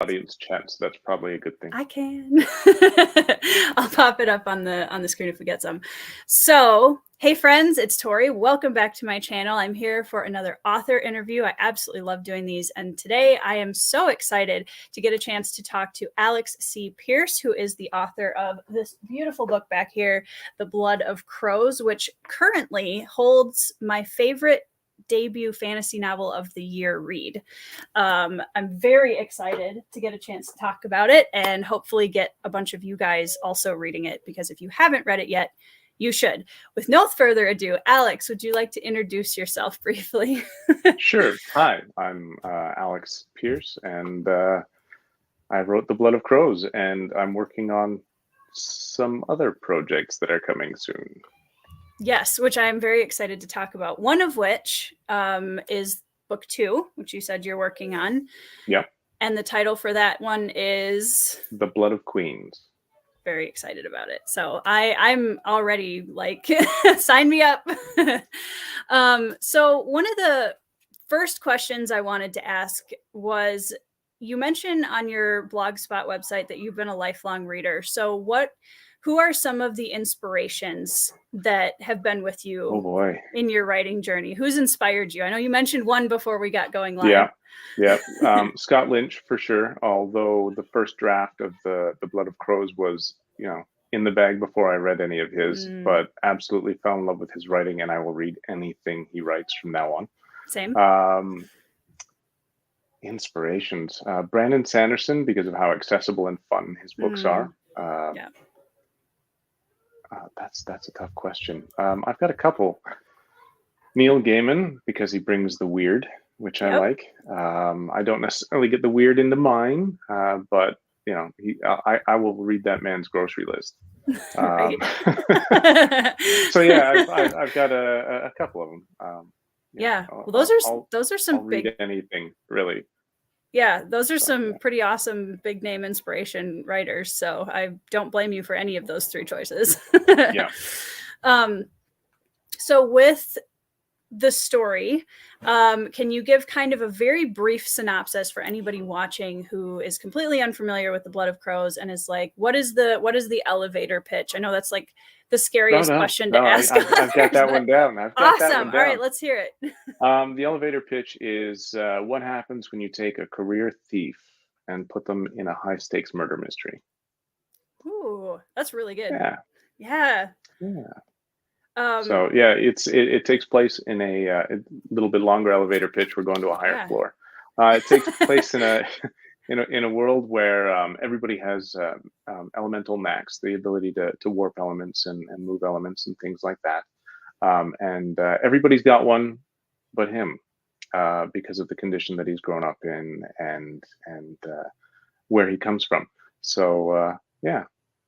audience chat, so that's probably a good thing. I can. I'll pop it up on the screen if we get some. So, hey friends, it's Tori. Welcome back to my channel. I'm here for another author interview. I absolutely love doing these, and today I am so excited to get a chance to talk to Alex C. Pierce, who is the author of this beautiful book back here, The Blood of Crows, which currently holds my favorite debut fantasy novel of the year read. I'm very excited to get a chance to talk about it and hopefully get a bunch of you guys also reading it, because if you haven't read it yet, you should. With no further ado, Alex, would you like to introduce yourself briefly? Sure. Hi, I'm Alex Pierce, and I wrote The Blood of Crows, and I'm working on some other projects that are coming soon. Yes, which I'm very excited to talk about. One of which is book 2, which you said you're working on. Yep. And the title for that one is The Blood of Queens. Very excited about it. So I'm already like, sign me up. So one of the first questions I wanted to ask was, you mentioned on your Blogspot website that you've been a lifelong reader. So who are some of the inspirations that have been with you Oh boy. in your writing journey? Who's inspired you? I know you mentioned one before we got going live. Yeah. Scott Lynch for sure. Although the first draft of the Blood of Crows was, in the bag before I read any of his, but absolutely fell in love with his writing, and I will read anything he writes from now on. Same. Inspirations. Brandon Sanderson, because of how accessible and fun his books are. Yeah. That's a tough question. I've got a couple. Neil Gaiman, because he brings the weird, which I like. I don't necessarily get the weird into mine, but I will read that man's grocery list. So yeah, I've got a couple of them. Well, those are some I'll read anything really. Yeah, those are some pretty awesome big name inspiration writers. So I don't blame you for any of those 3 choices. Yeah. So with the story, can you give kind of a very brief synopsis for anybody watching who is completely unfamiliar with The Blood of Crows and is like, what is the elevator pitch? I know that's like the scariest question to ask. I've got that one down. Awesome. All right, let's hear it. The elevator pitch is what happens when you take a career thief and put them in a high-stakes murder mystery. Ooh, that's really good. Yeah. Yeah. So yeah, it takes place in a little bit longer elevator pitch. We're going to a higher floor. It takes place in a world where everybody has elemental knacks, the ability to warp elements and move elements and things like that. And everybody's got one but him, because of the condition that he's grown up in and where he comes from. So yeah,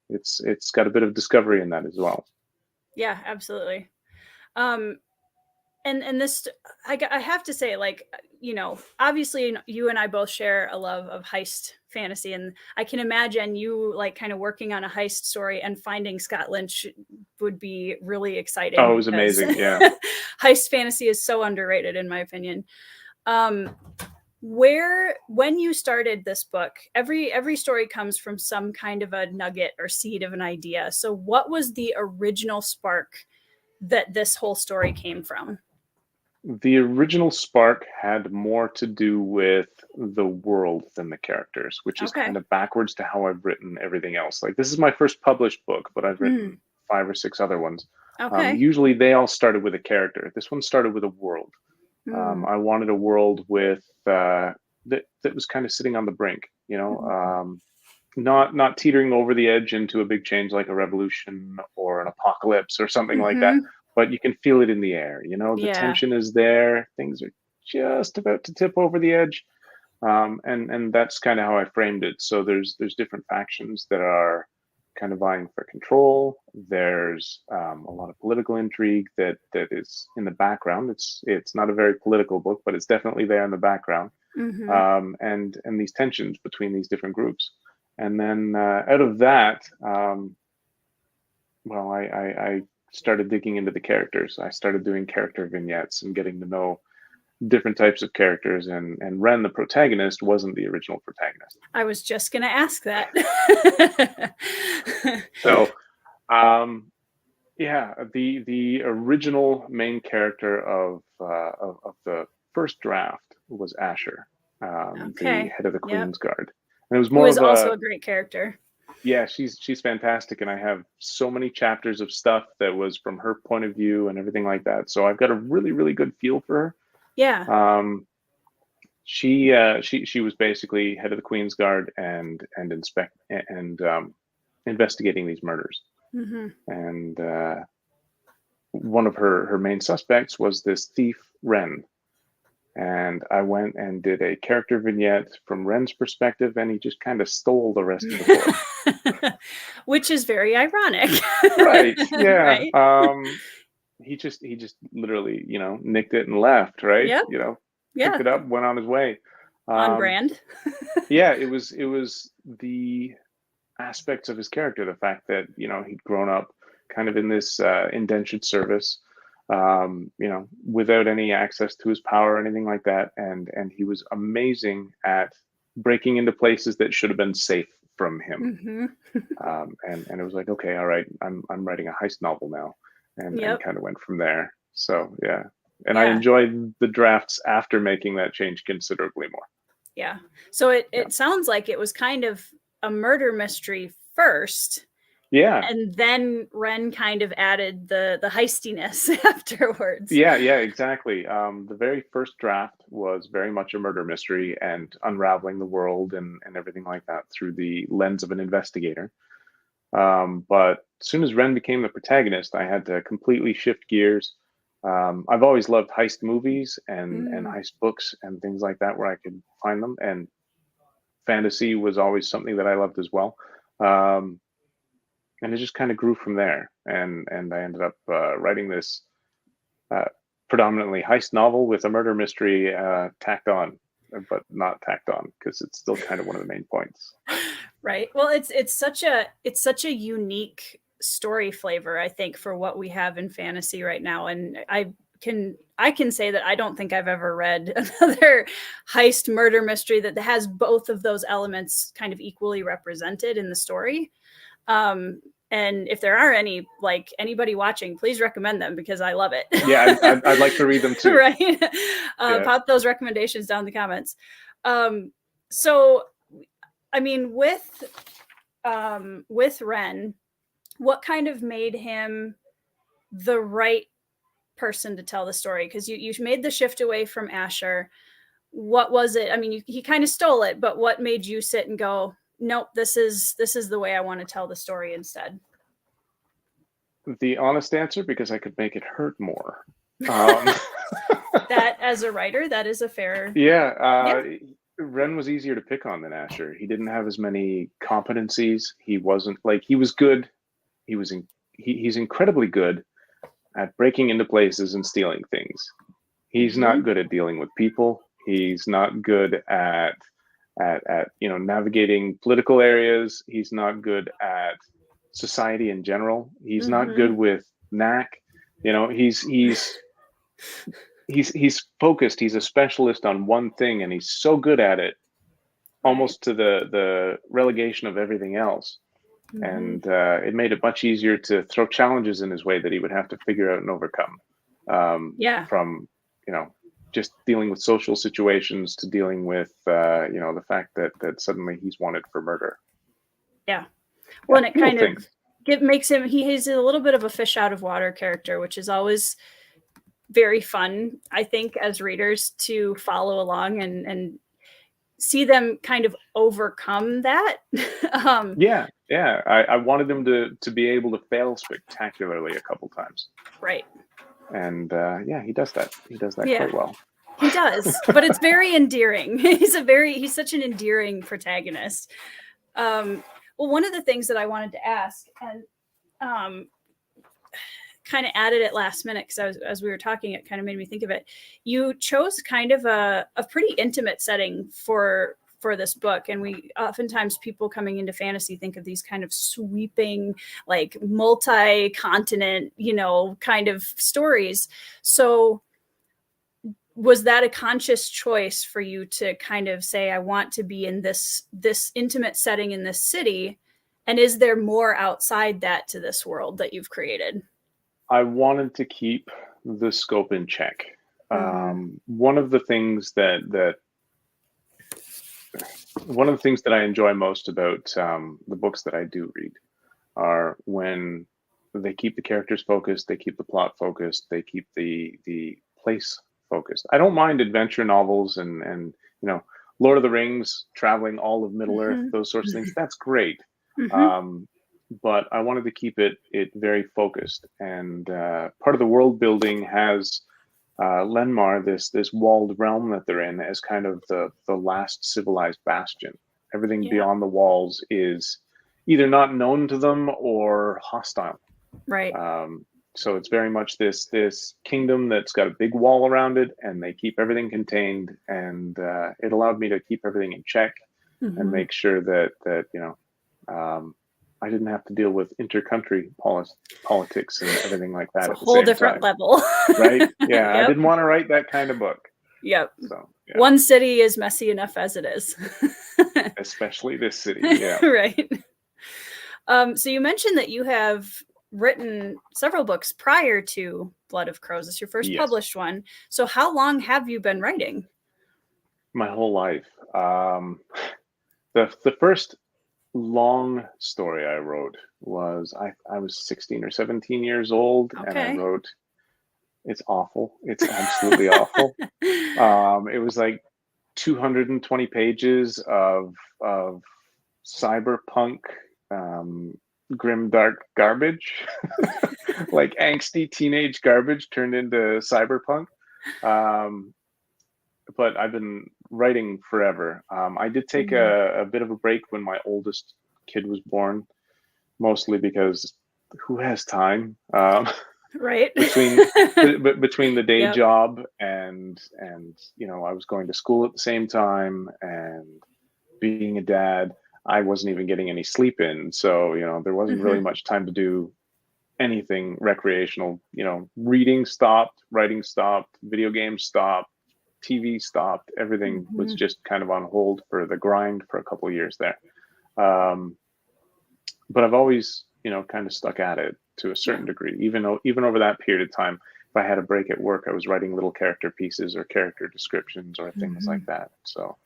it's got a bit of discovery in that as well. Yeah, absolutely. And this, I have to say, like, obviously you and I both share a love of heist fantasy, and I can imagine you like kind of working on a heist story and finding Scott Lynch would be really exciting. Oh, it was amazing. Yeah. Heist fantasy is so underrated in my opinion. When you started this book, every story comes from some kind of a nugget or seed of an idea. So what was the original spark that this whole story came from? The original spark had more to do with the world than the characters, which is kind of backwards to how I've written everything else. Like, this is my first published book, but I've written 5 or 6 other ones. Usually they all started with a character. This one started with a world. I wanted a world with that was kind of sitting on the brink, not teetering over the edge into a big change like a revolution or an apocalypse or something like that. But you can feel it in the air, the tension is there. Things are just about to tip over the edge. And that's kind of how I framed it. So there's different factions that are kind of vying for control. There's a lot of political intrigue that is in the background. It's not a very political book, but it's definitely there in the background. And these tensions between these different groups. And then out of that, I started digging into the characters. I started doing character vignettes and getting to know different types of characters, and Ren, the protagonist, wasn't the original protagonist. I was just going to ask that. So, yeah, the original main character of the first draft was Asher, the Okay. head of the Yep. Queen's Guard, and it was Who more is of also a a great character. yeah, she's fantastic, and I have so many chapters of stuff that was from her point of view and everything like that. So I've got a really good feel for Yeah. her. She was basically head of the Queen's Guard and investigating these murders. Mm-hmm. And one of her main suspects was this thief Ren. And I went and did a character vignette from Ren's perspective, and he just kind of stole the rest of the book. Which is very ironic. Right. Yeah. Right. He just literally, nicked it and left, right? Yep. Yeah. Picked it up, went on his way. On brand. Yeah, it was the aspects of his character, the fact that, he'd grown up kind of in this indentured service, without any access to his power or anything like that. And he was amazing at breaking into places that should have been safe from him. Mm-hmm. And it was like, okay, all right, I'm writing a heist novel now, and Yep. kind of went from there. So yeah, and I Yeah. enjoyed the drafts after making that change considerably more. Yeah. So it sounds like it was kind of a murder mystery first. Yeah. And then Ren kind of added the heistiness afterwards. Yeah, exactly. The very first draft was very much a murder mystery and unraveling the world and everything like that through the lens of an investigator. But as soon as Ren became the protagonist, I had to completely shift gears. I've always loved heist movies and heist books and things like that where I could find them. And fantasy was always something that I loved as well. And it just kind of grew from there. And I ended up writing this predominantly heist novel with a murder mystery tacked on, but not tacked on because it's still kind of one of the main points. Right. Well, it's such a unique story flavor, I think, for what we have in fantasy right now. And I can say that I don't think I've ever read another heist murder mystery that has both of those elements kind of equally represented in the story. And if there are any, like anybody watching, please recommend them because I love it. Yeah, I'd like to read them too. Right. Yeah. Pop those recommendations down in the comments. So, I mean, with Ren, what kind of made him the right person to tell the story? Because you made the shift away from Asher. What was it? I mean, he kind of stole it, but what made you sit and go, nope, this is the way I want to tell the story instead? The honest answer, because I could make it hurt more. That as a writer, that is a fair. Yeah. Ren was easier to pick on than Asher. He didn't have as many competencies. He wasn't like, he was good. He's incredibly good at breaking into places and stealing things. He's not good at dealing with people. He's not good at navigating political areas. He's not good at society in general. He's not good with knack. He's focused. He's a specialist on one thing, and he's so good at it, almost to the relegation of everything else. And it made it much easier to throw challenges in his way that he would have to figure out and overcome. From just dealing with social situations to dealing with the fact that suddenly he's wanted for murder. Yeah. Well, and it kind of makes him, he's a little bit of a fish out of water character, which is always very fun, I think, as readers to follow along and see them kind of overcome that. I wanted him to be able to fail spectacularly a couple times. Right. And he does that. He does that quite well. He does, but it's very endearing. He's such an endearing protagonist. Well, one of the things that I wanted to ask, and kind of added it last minute because as we were talking, it kind of made me think of it. You chose kind of a pretty intimate setting for this book, and we oftentimes, people coming into fantasy think of these kind of sweeping, like multi-continent, kind of stories. So was that a conscious choice for you to kind of say, I want to be in this intimate setting in this city? And is there more outside that to this world that you've created? I wanted to keep the scope in check. One of the things that I enjoy most about the books that I do read are when they keep the characters focused, they keep the plot focused, they keep the place focused. I don't mind adventure novels and Lord of the Rings, traveling all of Middle Earth, those sorts of things. That's great. But I wanted to keep it very focused. And part of the world building has Lenmar, this walled realm that they're in, as kind of the last civilized bastion. Everything beyond the walls is either not known to them or hostile. Right. So it's very much this kingdom that's got a big wall around it, and they keep everything contained. And it allowed me to keep everything in check and make sure that I didn't have to deal with intercountry politics and everything like that. It's a whole different level, right? Yeah, I didn't want to write that kind of book. Yep. So one city is messy enough as it is, especially this city. Yeah. Right. So you mentioned that you have written several books prior to Blood of Crows. It's your first published one. So how long have you been writing? My whole life. The first long story I wrote was I was 16 or 17 years old, and I wrote. It's awful. It's absolutely awful. It was like 220 pages of cyberpunk, grim dark garbage, like angsty teenage garbage turned into cyberpunk. But I've been writing forever. I did take a bit of a break when my oldest kid was born, mostly because who has time? Right. between the day job and I was going to school at the same time and being a dad, I wasn't even getting any sleep in. So, there wasn't really much time to do anything recreational. Reading stopped, writing stopped, video games stopped, TV stopped. Everything was just kind of on hold for the grind for a couple of years there. But I've always, kind of stuck at it to a certain degree. Even over that period of time, if I had a break at work, I was writing little character pieces or character descriptions or things like that. So,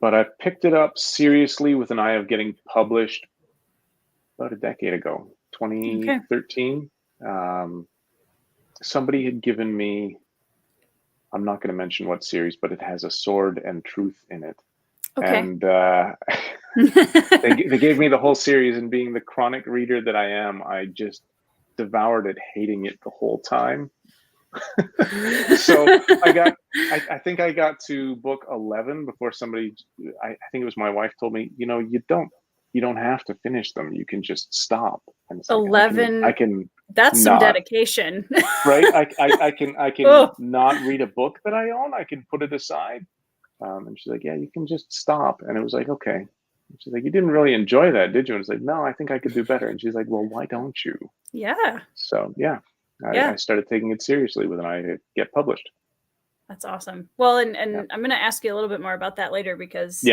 but I picked it up seriously with an eye of getting published about a decade ago, 2013. Somebody had given me, I'm not going to mention what series, but it has a sword and truth in it. And they gave me the whole series, and being the chronic reader that I am, I just devoured it, hating it the whole time. So I think I got to book 11 before somebody, I think it was my wife, told me, you don't have to finish them. You can just stop. And it's 11. I can that's some dedication, right? I can not read a book that I own. I can put it aside. And she's like, yeah, you can just stop. And it was like, okay. And she's like, you didn't really enjoy that, did you? And it's like, no, I think I could do better. And she's like, well, why don't you? Yeah. So I started taking it seriously with an eye to get published. That's awesome. Well, and I'm going to ask you a little bit more about that later, because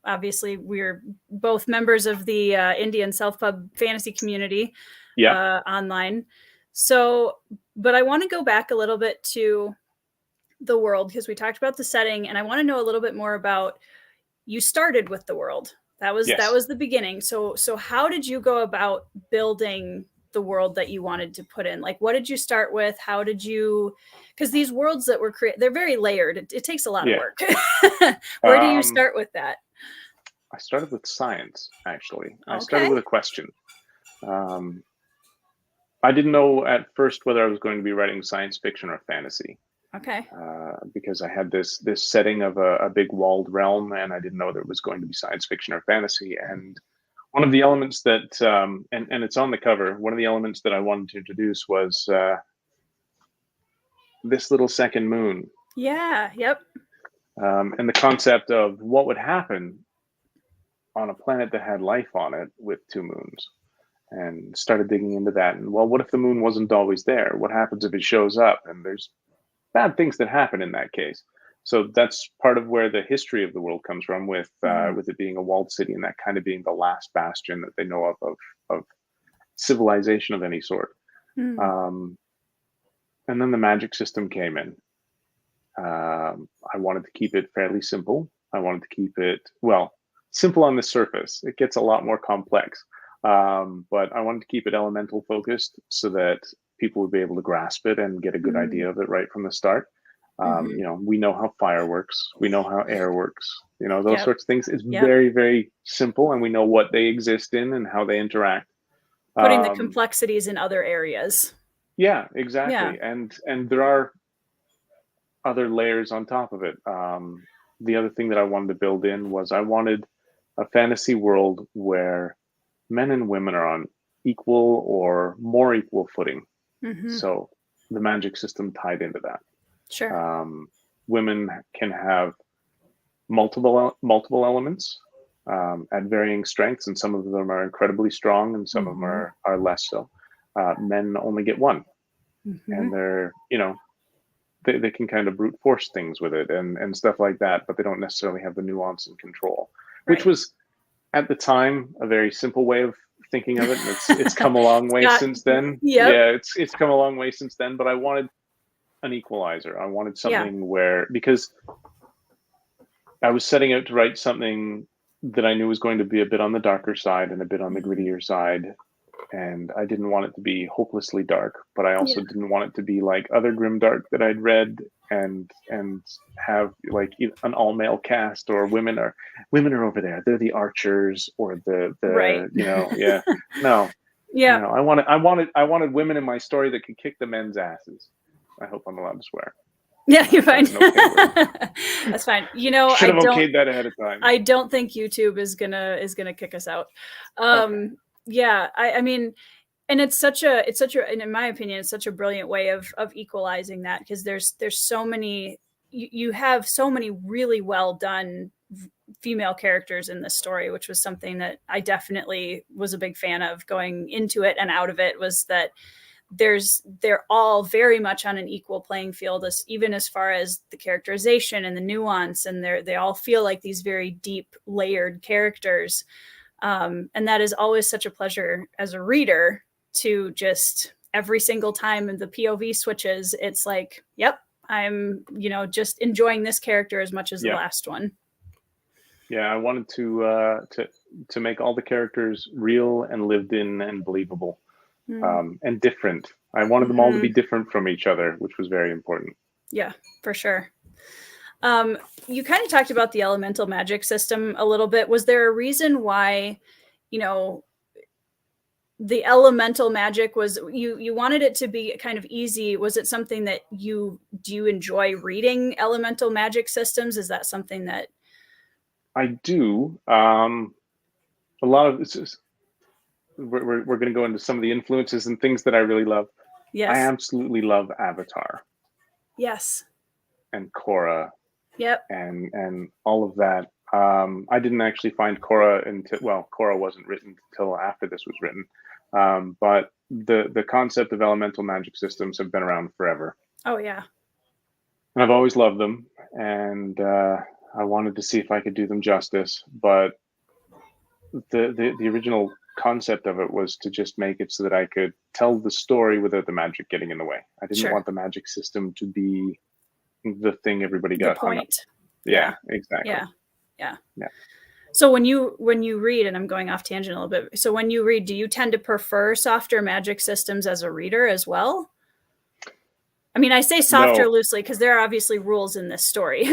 obviously we're both members of the Indian Self-Pub fantasy community online. So, but I want to go back a little bit to the world, because we talked about the setting, and I want to know a little bit more about, you started with the world. That was the beginning. So how did you go about building the world that you wanted to put in? Like, what did you start with? How did you, because these worlds that were created, they're very layered. It takes a lot of work. Where do you start with that? I started with science, actually. I started with a question. I didn't know at first whether I was going to be writing science fiction or fantasy. Okay. Because I had this setting of a big walled realm, and I didn't know there was going to be science fiction or fantasy. And one of the elements that, and it's on the cover, one of the elements that I wanted to introduce was this little second moon. Yeah. Yep. And the concept of what would happen on a planet that had life on it with two moons. And started digging into that. And well, what if the moon wasn't always there? What happens if it shows up and there's bad things that happen in that case. So that's part of where the history of the world comes from, with it being a walled city and that kind of being the last bastion that they know of civilization of any sort. Mm. Um, and then the magic system came in. I wanted to keep it fairly simple. I wanted to keep it, well, simple on the surface. It gets a lot more complex. But I wanted to keep it elemental focused so that people would be able to grasp it and get a good Mm. idea of it right from the start. Mm-hmm. We know how fire works. We know how air works. Those Yep. sorts of things. It's Yep. very, very simple, and we know what they exist in and how they interact. Putting the Um, complexities in other areas. yeah, Yeah. exactly. And there are other layers on top of it. The other thing that I wanted to build in was I wanted a fantasy world where men and women are on equal or more equal footing. Mm-hmm. So the magic system tied into that. Sure. Women can have multiple elements at varying strengths, and some of them are incredibly strong, and some of them Mm-hmm. are less so. Men only get one, Mm-hmm. and they can kind of brute force things with it and stuff like that, but they don't necessarily have the nuance and control, which Right. was at the time a very simple way of thinking of it, and it's come a long way Scott, since then. yep. Yeah, it's come a long way since then, but I wanted an equalizer. I wanted Yeah. something where, because I was setting out to write something that I knew was going to be a bit on the darker side and a bit on the Mm-hmm. grittier side, and I didn't want it to be hopelessly dark, but I Yeah. also didn't want it to be like other grimdark that I'd read and have like an all male cast, or women are over there. They're the archers, or Right. yeah. No, Yeah. I wanted women in my story that could kick the men's asses. I hope I'm allowed to swear. Yeah, you're fine. That's an okay word. That's fine. Should have okayed that ahead of time. I don't think YouTube is gonna kick us out. Okay. Yeah, I mean, and it's such a, and in my opinion, it's such a brilliant way of equalizing that, because there's so many, you have so many really well done female characters in this story, which was something that I definitely was a big fan of going into it and out of it, was that they're all very much on an equal playing field, even as far as the characterization and the nuance, and they all feel like these very deep layered characters. And that is always such a pleasure as a reader, to just every single time the POV switches, it's like, yep, I'm just enjoying this character as much as the last one. Yeah, I wanted to make all the characters real and lived in and believable. And different. I wanted them all to be different from each other, which was very important. Yeah, for sure. You kind of talked about the elemental magic system a little bit. Was there a reason why, the elemental magic was, you wanted it to be kind of easy? Was it something that do you enjoy reading elemental magic systems? Is that something that I do? A lot of this is, we're going to go into some of the influences and things that I really love. Yes. I absolutely love Avatar. Yes. And Korra. Yep. And all of that. I didn't actually find Korra Korra wasn't written until after this was written. But the concept of elemental magic systems have been around forever. Oh yeah. And I've always loved them, and I wanted to see if I could do them justice. But the original concept of it was to just make it so that I could tell the story without the magic getting in the way. I didn't want the magic system to be the thing everybody got hung up. Yeah, exactly. Yeah. So when you read, and I'm going off tangent a little bit, so when you read, do you tend to prefer softer magic systems as a reader as well? I mean, I say softer loosely because there are obviously rules in this story.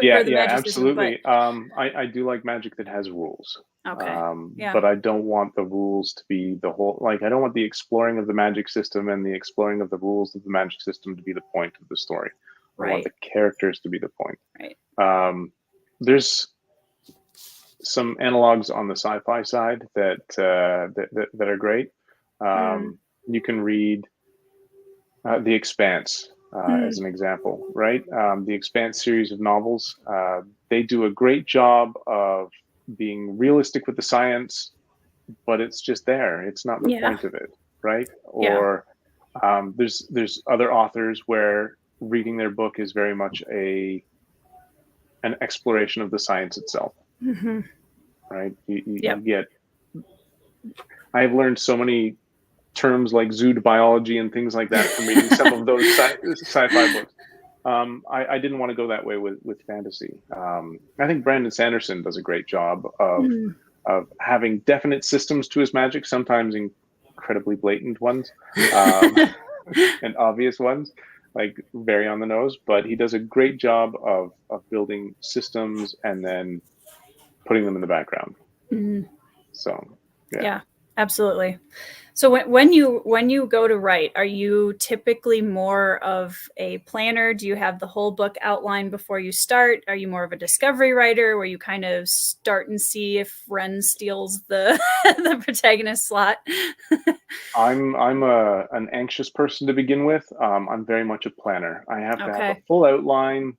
Yeah, absolutely. I do like magic that has rules. Okay. But I don't want the rules to be the whole, like, I don't want the exploring of the magic system and the exploring of the rules of the magic system to be the point of the story. I want the characters to be the point. Right. There's some analogs on the sci-fi side that are great. You can read The Expanse as an example, right? The Expanse series of novels, they do a great job of being realistic with the science, but it's just there. It's not the point of it, right? Or there's other authors where reading their book is very much an exploration of the science itself, right? You get. I've learned so many terms like zood biology and things like that from reading some of those sci-fi books. I didn't want to go that way with fantasy. I think Brandon Sanderson does a great job of having definite systems to his magic, sometimes incredibly blatant ones, and obvious ones, like very on the nose. But he does a great job of building systems and then putting them in the background. So yeah, absolutely. So when you go to write, are you typically more of a planner? Do you have the whole book outlined before you start? Are you more of a discovery writer where you kind of start and see if Ren steals the the protagonist slot? I'm an anxious person to begin with. I'm very much a planner. I have to have a full outline.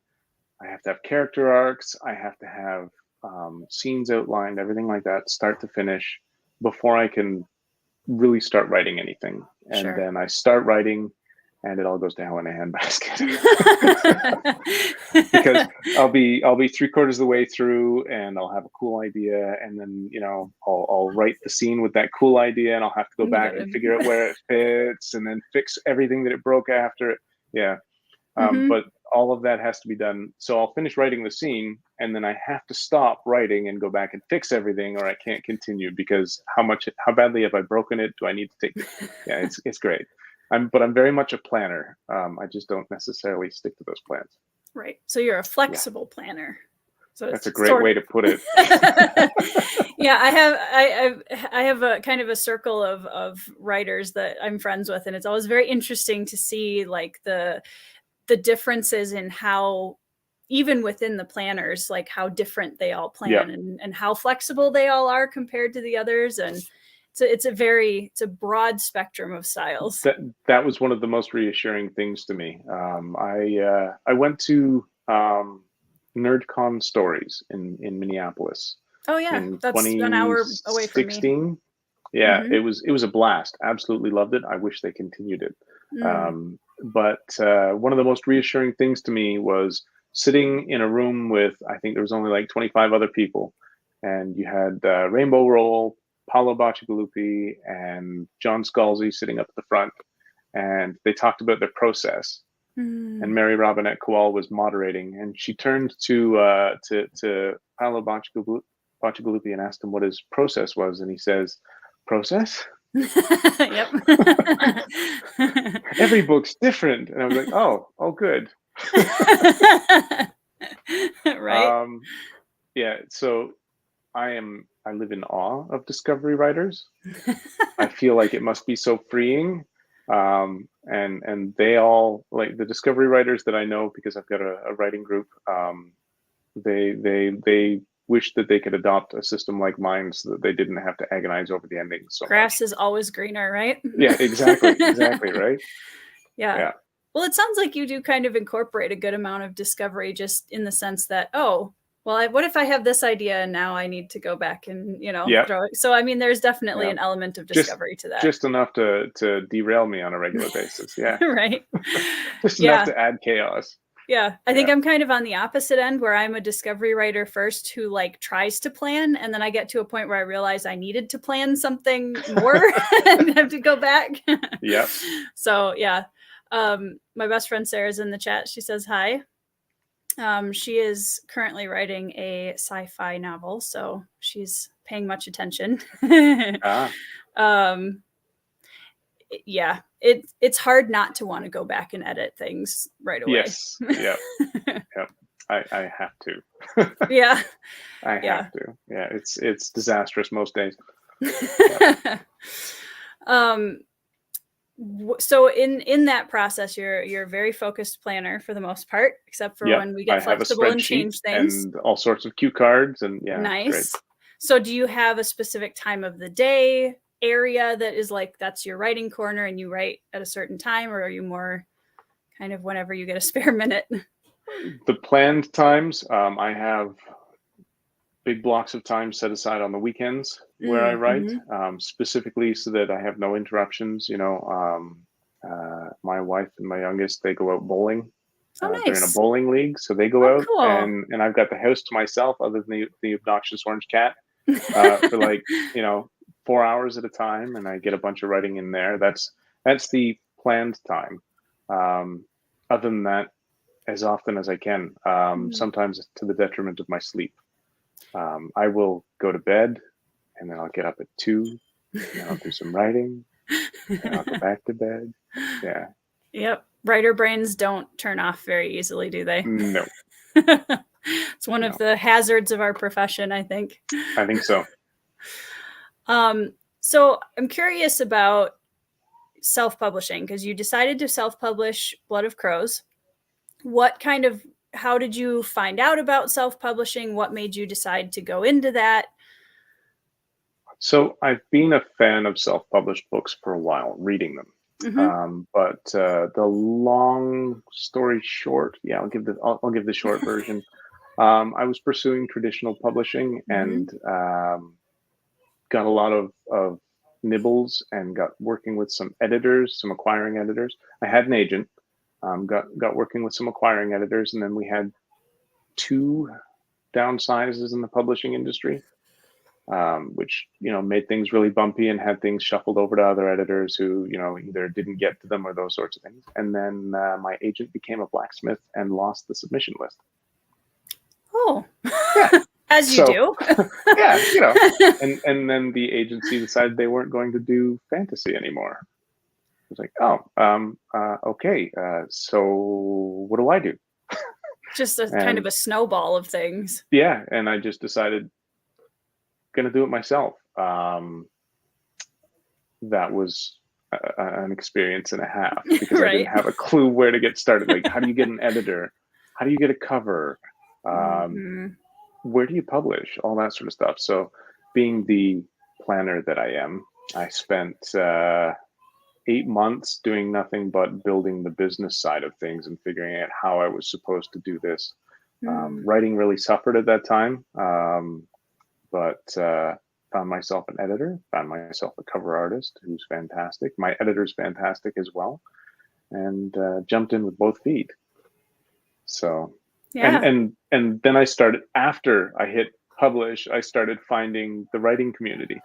I have to have character arcs. I have to have scenes outlined, everything like that, start to finish, before I can really start writing anything. And then I start writing and it all goes to hell in a handbasket. Because I'll be 3/4 of the way through and I'll have a cool idea, and then I'll write the scene with that cool idea, and I'll have to go back and figure out where it fits and then fix everything that it broke after it. But all of that has to be done. So I'll finish writing the scene and then I have to stop writing and go back and fix everything, or I can't continue because how badly have I broken it? Do I need to take it? Yeah, it's great. But I'm very much a planner. I just don't necessarily stick to those plans. Right. So you're a flexible planner. So that's a great way to put it. Yeah, I have a kind of a circle of writers that I'm friends with, and it's always very interesting to see like the differences in how, even within the planners, like how different they all plan and how flexible they all are compared to the others. And it's a broad spectrum of styles. That was one of the most reassuring things to me. I went to NerdCon Stories in Minneapolis. Oh yeah, that's an hour away from me. Yeah, it was a blast. Absolutely loved it. I wish they continued it. But one of the most reassuring things to me was sitting in a room with, I think there was only like 25 other people, and you had Rainbow Roll, Paolo Bacigalupi, and John Scalzi sitting up at the front, and they talked about their process. And Mary Robinette Kowal was moderating, and she turned to Paolo Bacigalupi and asked him what his process was, and he says, "Process? Yep. Every book's different." And I was like, oh, good. Right. Yeah. So I live in awe of discovery writers. I feel like it must be so freeing. And they all, like the discovery writers that I know, because I've got a writing group, they wish that they could adopt a system like mine so that they didn't have to agonize over the ending so Grass is always greener, right? Yeah, exactly, right? Yeah. Well, it sounds like you do kind of incorporate a good amount of discovery, just in the sense that, what if I have this idea and now I need to go back and, throw it. So, I mean, there's definitely an element of discovery to that. Just enough to derail me on a regular basis. Yeah. Right. Just enough to add chaos. Yeah. I think I'm kind of on the opposite end, where I'm a discovery writer first who like tries to plan. And then I get to a point where I realize I needed to plan something more and have to go back. Yeah. So, yeah. My best friend Sarah's in the chat. She says hi. She is currently writing a sci-fi novel, so she's paying much attention. Yeah, it's hard not to want to go back and edit things right away. Yes. Yeah. Yep. I have to. Yeah. I have to. Yeah. It's disastrous most days. So in that process, you're a very focused planner for the most part, except for when we get flexible and change things, and all sorts of cue cards, and nice. Great. So do you have a specific time of the day area that is like, that's your writing corner and you write at a certain time, or are you more kind of whenever you get a spare minute? The planned times, I have big blocks of time set aside on the weekends where I write, specifically so that I have no interruptions. My wife and my youngest, they go out bowling Oh, They're in a nice. bowling league, so they go Oh, out, cool. and I've got the house to myself, other than the obnoxious orange cat, for like 4 hours at a time, and I get a bunch of writing in there. That's the planned time. Other than that, as often as I can. Sometimes to the detriment of my sleep. I will go to bed, and then I'll get up at 2, and then I'll do some writing, and I'll go back to bed. Yeah. Yep. Writer brains don't turn off very easily, do they? No. It's one of No. the hazards of our profession, I think. I think so. So I'm curious about self-publishing, because you decided to self-publish Blood of Crows. How did you find out about self-publishing? What made you decide to go into that? So I've been a fan of self-published books for a while, reading them. But the long story short, yeah, I'll give the short version. I was pursuing traditional publishing and got a lot of nibbles, and got working with some editors, some acquiring editors. I had an agent, got working with some acquiring editors, and then we had 2 downsizes in the publishing industry, which made things really bumpy and had things shuffled over to other editors who either didn't get to them or those sorts of things. And then my agent became a blacksmith and lost the submission list. Oh, yeah. As you do. Yeah, and then the agency decided they weren't going to do fantasy anymore. I was like, okay, so what do I do? Just kind of a snowball of things. Yeah, and I just decided, gonna do it myself. That was an experience and a half, because I didn't have a clue where to get started. Like, how do you get an editor? How do you get a cover? Where do you publish? All that sort of stuff. So, being the planner that I am, I spent 8 months doing nothing but building the business side of things and figuring out how I was supposed to do this. Writing really suffered at that time, but found myself an editor, found myself a cover artist who's fantastic. My editor's fantastic as well, and jumped in with both feet. So, yeah. And then I started, after I hit publish, I started finding the writing community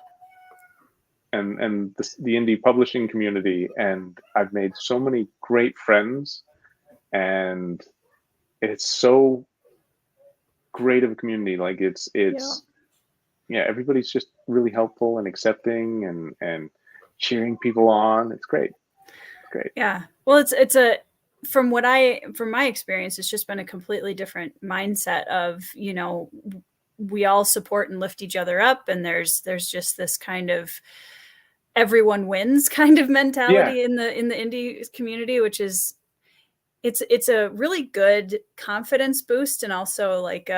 and the indie publishing community, and I've made so many great friends, and it's so great of a community. Like it's yeah, everybody's just really helpful and accepting and cheering people on. It's great. It's great. Yeah. Well, from my experience, it's just been a completely different mindset of, we all support and lift each other up, and there's just this kind of everyone wins kind of mentality in the indie community, which is it's a really good confidence boost, and also like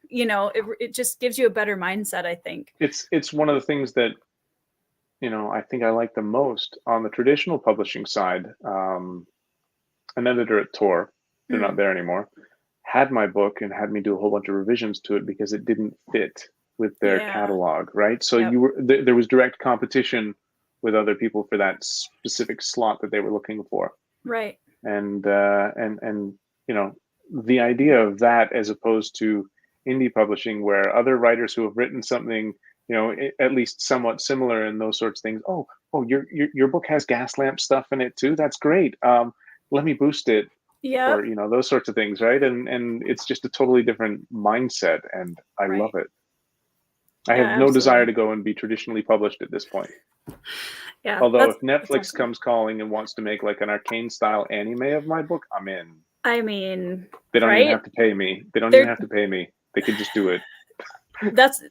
it just gives you a better mindset, I think. It's one of the things that I think I like the most on the traditional publishing side. An editor at Tor, they're not there anymore, had my book and had me do a whole bunch of revisions to it because it didn't fit with their catalog, right? So there was direct competition with other people for that specific slot that they were looking for, right? And the idea of that, as opposed to indie publishing, where other writers who have written something at least somewhat similar and those sorts of things, oh, your book has gas lamp stuff in it too, that's great, let me boost it. Or those sorts of things, right? And it's just a totally different mindset, and I love it. I have no desire to go and be traditionally published at this point. Yeah. Although if Netflix comes calling and wants to make like an Arcane style anime of my book, I'm in. I mean, they don't even have to pay me. They could just do it. That's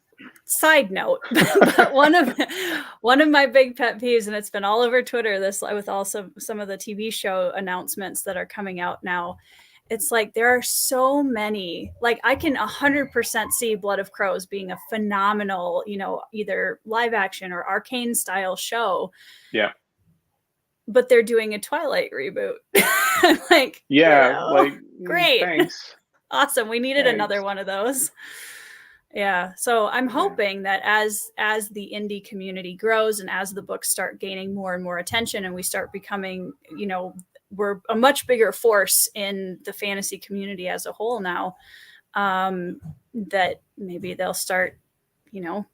side note, but one of my big pet peeves, and it's been all over Twitter, this with also some of the TV show announcements that are coming out now. It's like there are so many, like I can 100% see Blood of Crows being a phenomenal, either live action or Arcane style show. Yeah. But they're doing a Twilight reboot. Like, great. Thanks. Awesome. We needed another one of those. Yeah. So I'm hoping that as the indie community grows and as the books start gaining more and more attention and we start becoming, we're a much bigger force in the fantasy community as a whole now, that maybe they'll start,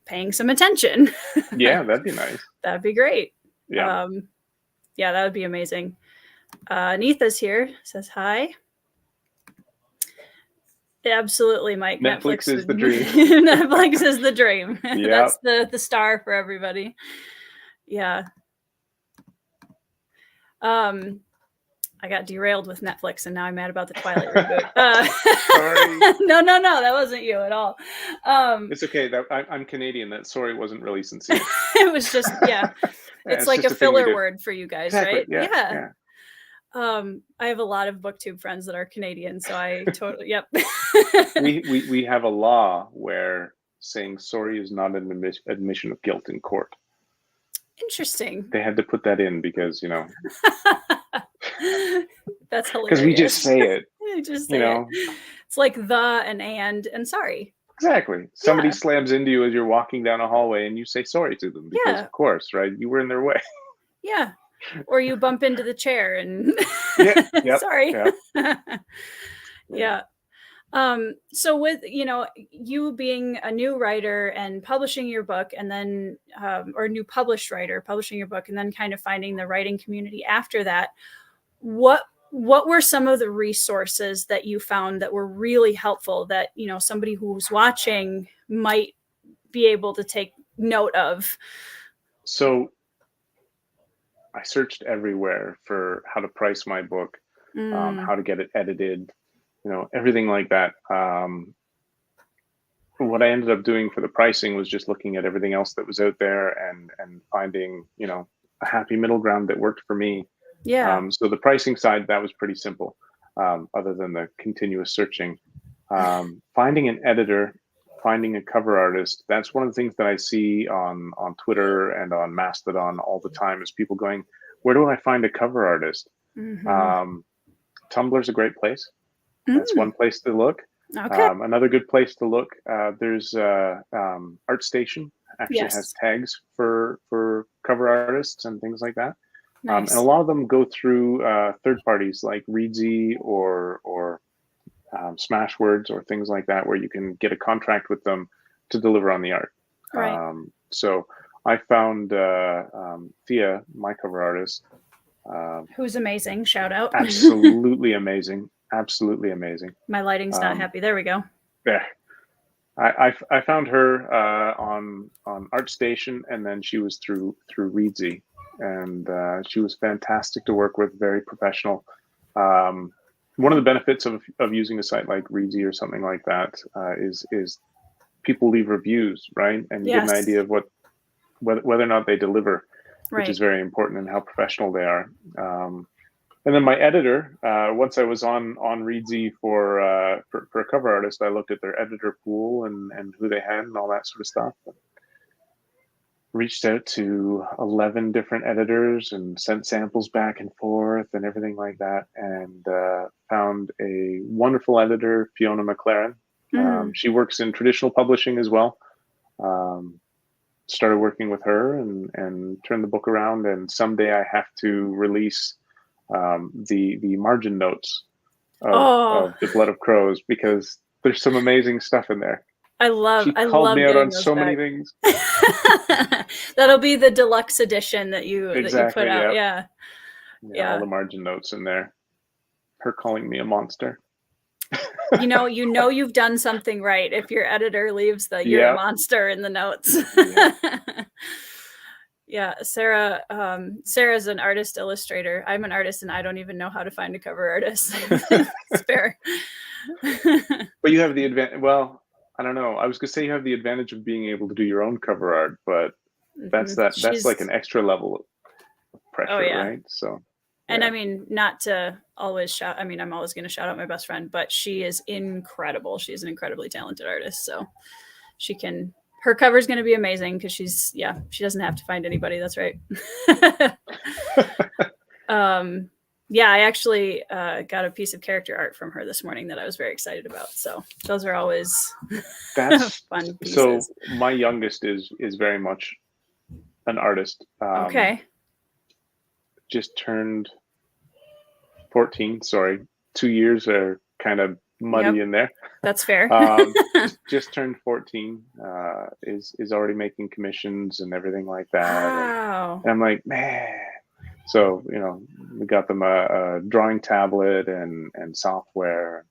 paying some attention. Yeah, that'd be nice. That'd be great. Yeah. Yeah, that would be amazing. Neetha's here, says hi. Absolutely, Mike. Netflix is the dream. Netflix is the dream. Yeah. That's the star for everybody. Yeah. I got derailed with Netflix, and now I'm mad about the Twilight reboot. Sorry. No, that wasn't you at all. It's okay. I'm Canadian. That sorry wasn't really sincere. It was just, yeah. It's like a filler word for you guys, exactly. right? Yeah. I have a lot of booktube friends that are Canadian, so I totally, yep. we have a law where saying sorry is not an admission of guilt in court. Interesting. They had to put that in because, that's hilarious. Because we just say it. It's like the and sorry. Exactly. Somebody slams into you as you're walking down a hallway and you say sorry to them because of course, right? You were in their way. Yeah. Or you bump into the chair and sorry. Yeah. So with, you being a new writer and publishing your book and then, or a new published writer, publishing your book and then kind of finding the writing community after that, what were some of the resources that you found that were really helpful that, somebody who's watching might be able to take note of? So I searched everywhere for how to price my book, how to get it edited, everything like that. What I ended up doing for the pricing was just looking at everything else that was out there and finding, a happy middle ground that worked for me. Yeah. So the pricing side, that was pretty simple, other than the continuous searching. Finding an editor, finding a cover artist, that's one of the things that I see on Twitter and on Mastodon all the time is people going, where do I find a cover artist? Tumblr's a great place. That's one place to look. Okay. Another good place to look, there's ArtStation actually has tags for cover artists and things like that. Nice. And a lot of them go through third parties like Reedsy or Smashwords or things like that, where you can get a contract with them to deliver on the art. Right. So I found Thea, my cover artist, who's amazing. Shout out. Absolutely amazing. Absolutely amazing. My lighting's not happy. There we go. There. I found her on ArtStation, and then she was through Reedsy, and she was fantastic to work with. Very professional. One of the benefits of using a site like Reedsy or something like that is people leave reviews, right? And you get an idea of whether or not they deliver, which is very important, and how professional they are. And then my editor, once I was on Reedsy for a cover artist, I looked at their editor pool and who they had and all that sort of stuff. Reached out to 11 different editors and sent samples back and forth and everything like that, and found a wonderful editor, Fiona McLaren. She works in traditional publishing as well. Started working with her and turned the book around, and someday I have to release the margin notes of The Blood of Crows, because there's some amazing stuff in there. She called me out on so many things. That'll be the deluxe edition that you put out. Yeah, all the margin notes in there. Her calling me a monster. You know you've done something right if your editor leaves the "you're a monster" in the notes. Yeah, Sarah's an artist illustrator. I'm an artist, and I don't even know how to find a cover artist. It's fair. But you have the advantage. Well, I don't know. I was gonna say you have the advantage of being able to do your own cover art, but that's like an extra level of pressure, right? So. And I mean, not to always shout. I mean, I'm always going to shout out my best friend, but she is incredible. She's an incredibly talented artist. So her cover is going to be amazing because she doesn't have to find anybody. That's right. I actually got a piece of character art from her this morning that I was very excited about. So those are always fun pieces. So my youngest is very much an artist. Okay. Just turned 14. Sorry, 2 years are kind of muddy in there. That's fair. Just turned 14. Is already making commissions and everything like that. Wow. And I'm like, man. So we got them a drawing tablet and software,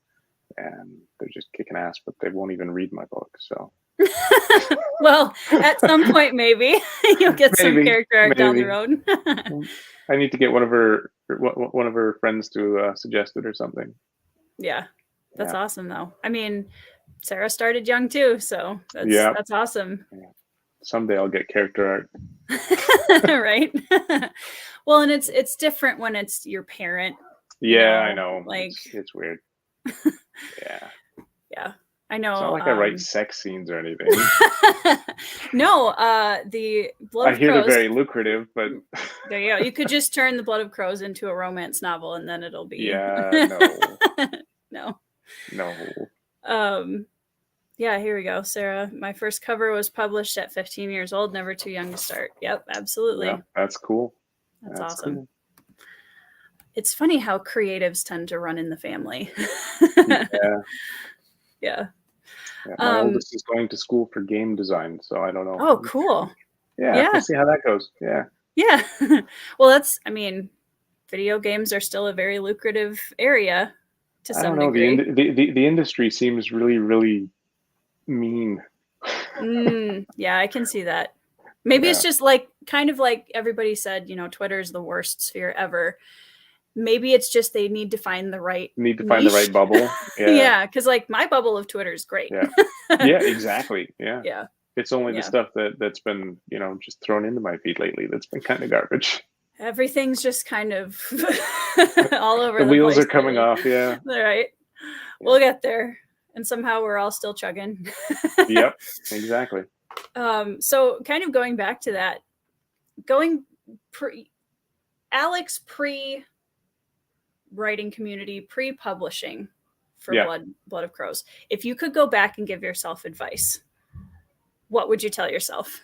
and they're just kicking ass, but they won't even read my book. So. Well, at some point, maybe you'll get some character art down the road. I need to get one of her friends to suggest it or something. Yeah, that's awesome, though. I mean, Sarah started young too, so that's awesome. Yeah. Someday I'll get character art. Right. Well, and it's different when it's your parent. Yeah, I know. Like it's weird. Yeah. Yeah. I know. It's not like I write sex scenes or anything. No, the Blood of Crows. I hear they're very lucrative, but there you go. You could just turn the Blood of Crows into a romance novel, and then it'll be. Yeah. No. Yeah. Here we go, Sarah. My first cover was published at 15 years old. Never too young to start. Yep, absolutely. Yeah, that's cool. That's awesome. Cool. It's funny how creatives tend to run in the family. Yeah. My oldest is going to school for game design, so I don't know. Oh, cool. Yeah. We'll see how that goes. Yeah. Yeah. Well, video games are still a very lucrative area to some degree. The industry seems really, really mean. Yeah, I can see that. Maybe it's just kind of like everybody said, Twitter is the worst sphere ever. Maybe it's just they need to find the right find the right bubble. Yeah, because my bubble of Twitter is great. Yeah, exactly. Yeah. It's only the stuff that's been just thrown into my feed lately that's been kind of garbage. Everything's just kind of all over. The wheels are coming off. Yeah. All right. We'll get there, and somehow we're all still chugging. Yep. Exactly. So kind of going back to that, Alex writing community, pre-publishing for Blood of Crows. If you could go back and give yourself advice, what would you tell yourself?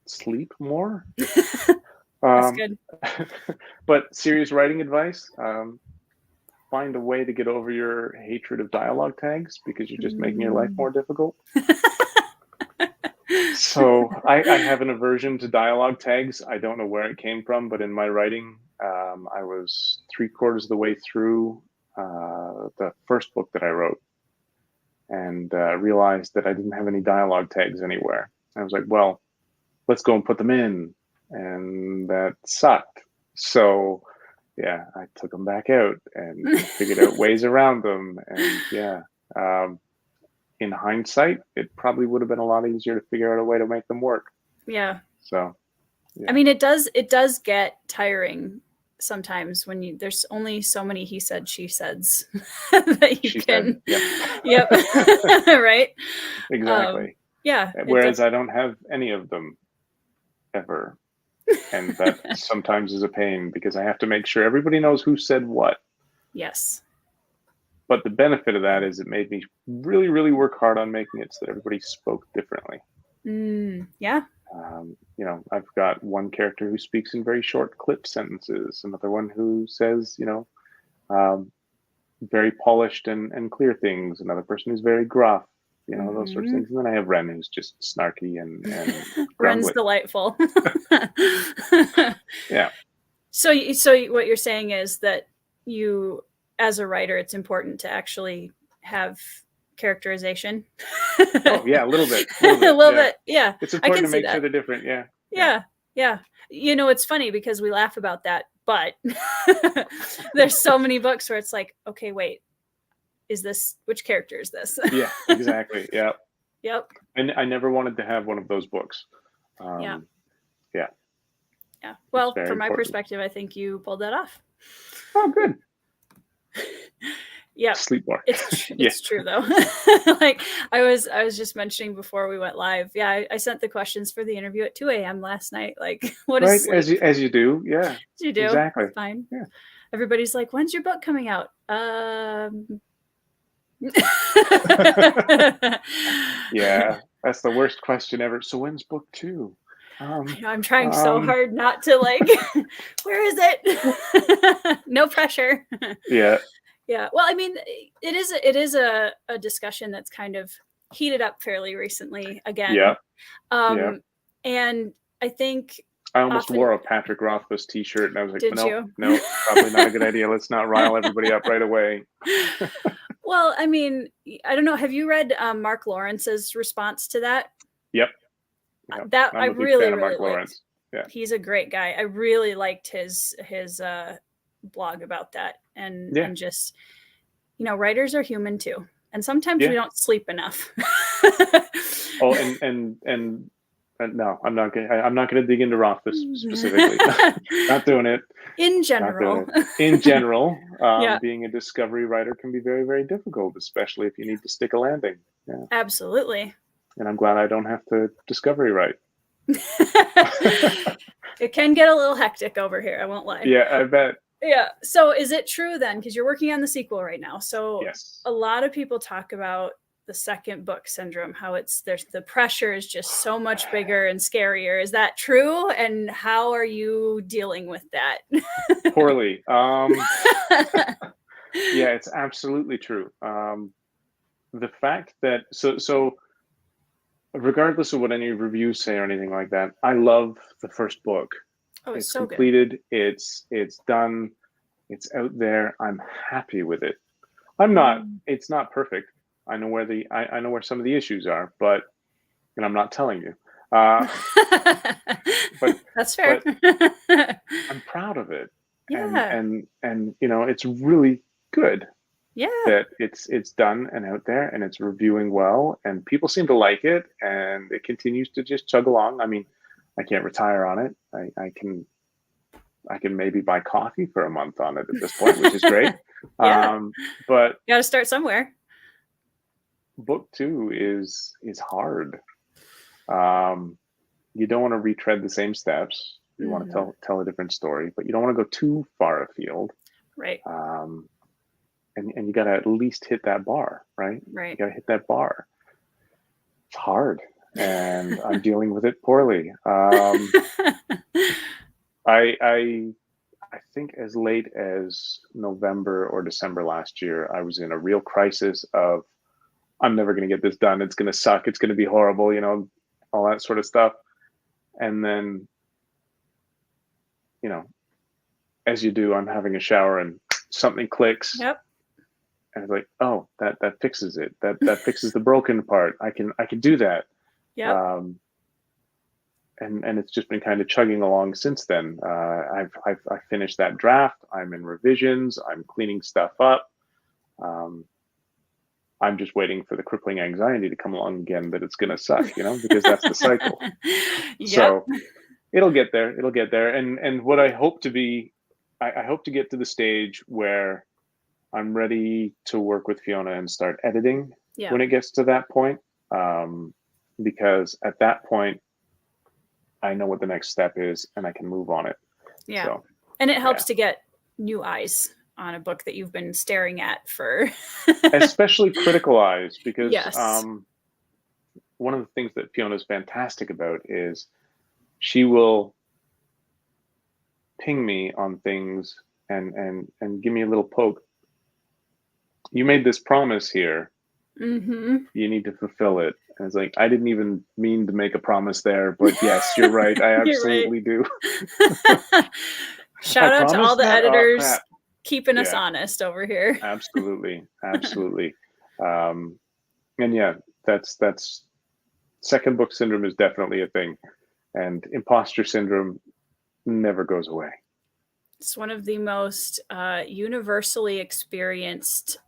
Sleep more. That's good. But serious writing advice, find a way to get over your hatred of dialogue tags, because you're just making your life more difficult. So I have an aversion to dialogue tags. I don't know where it came from, but in my writing, I was 3/4 of the way through the first book that I wrote, and realized that I didn't have any dialogue tags anywhere. I was like, well, let's go and put them in. And that sucked. So yeah, I took them back out and figured out ways around them. And in hindsight, it probably would have been a lot easier to figure out a way to make them work. Yeah. So, I mean, it does get tiring sometimes when there's only so many he said, she said's that you can. Yep. Right. Exactly. Yeah. Whereas I don't have any of them ever. And that sometimes is a pain, because I have to make sure everybody knows who said what. Yes. But the benefit of that is it made me really, really work hard on making it so that everybody spoke differently. Yeah. I've got one character who speaks in very short clip sentences, another one who says, very polished and clear things, another person who's very gruff, those sorts of things. And then I have Ren, who's just snarky and Ren's delightful. Yeah. So what you're saying is that you, as a writer, it's important to actually have characterization. Oh yeah, a little bit. A little bit. Yeah. It's important to make sure they're different. Yeah. Yeah. It's funny because we laugh about that, but there's so many books where it's like, okay, wait, which character is this? Yeah, exactly. Yeah. Yep. And I never wanted to have one of those books. Yeah. Yeah. Well, from my perspective, I think you pulled that off. Oh, good. Yeah. Sleep more. It's true though. I was just mentioning before we went live. Yeah, I sent the questions for the interview at 2 a.m. last night. What is sleep? As you do. Yeah. You do. Exactly. It's fine. Yeah. Everybody's like, when's your book coming out? Yeah, that's the worst question ever. So when's book 2? I'm trying so hard not to like, where is it? No pressure. Yeah. Yeah. Well, I mean, it is a discussion that's kind of heated up fairly recently again. Yeah. Yeah. And I think I almost wore a Patrick Rothfuss t-shirt, and I was like, Did no, you? no, probably not a good idea. Let's not rile everybody up right away. Well, I mean, I don't know. Have you read Mark Lawrence's response to that? Yep. That I'm I a big really, fan of really Mark liked. Lawrence. Yeah. He's a great guy. I really liked his blog about that, and just, you know, writers are human too, and sometimes we don't sleep enough. Oh, and no, I'm not gonna dig into Rothfuss specifically. Not doing it. In general. In general, being a discovery writer can be very, very difficult, especially if you need to stick a landing. Yeah. Absolutely. And I'm glad I don't have to discovery write. It can get a little hectic over here, I won't lie. Yeah, I bet. Yeah. So is it true then, because you're working on the sequel right now, so yes, a lot of people talk about the second book syndrome, how there's the pressure is just so much bigger and scarier. Is that true? And how are you dealing with that? Poorly. Yeah, it's absolutely true. The fact that so regardless of what any reviews say or anything like that, I love the first book. Oh, it's so completed. Good. It's done. It's out there. I'm happy with it. I'm not. It's not perfect. I know where I know where some of the issues are, but and I'm not telling you. But that's fair. But I'm proud of it. Yeah. And you know, it's really good. Yeah. That it's done and out there, and it's reviewing well, and people seem to like it, and it continues to just chug along. I mean, I can't retire on it. I can maybe buy coffee for a month on it at this point, which is great. Yeah. But you got to start somewhere. Book 2 is hard. You don't want to retread the same steps. You want to tell a different story, but you don't want to go too far afield. Right. And you got to at least hit that bar, right? Right. You got to hit that bar. It's hard, and I'm dealing with it poorly. I think as late as November or December last year, I was in a real crisis of, I'm never going to get this done. It's going to suck. It's going to be horrible, you know, all that sort of stuff. And then, you know, as you do, I'm having a shower and something clicks. Yep. And it's like, oh, that fixes it. That fixes the broken part. I can do that. Yeah. And it's just been kind of chugging along since then. I've finished that draft. I'm in revisions. I'm cleaning stuff up. I'm just waiting for the crippling anxiety to come along again, that it's going to suck, you know, because that's the cycle. Yep. So it'll get there. It'll get there. And what I hope to be, I hope to get to the stage where I'm ready to work with Fiona and start editing when it gets to that point. Because at that point, I know what the next step is and I can move on it. Yeah. So, and it helps to get new eyes on a book that you've been staring at for especially critical eyes, because one of the things that Fiona's fantastic about is she will ping me on things and give me a little poke. You made this promise here. You need to fulfill it. And it's like, I didn't even mean to make a promise there, but yes, you're right. I absolutely do. Shout out to all the editors keeping us honest over here. Absolutely. And yeah, that's second book syndrome is definitely a thing, and imposter syndrome never goes away. It's one of the most universally experienced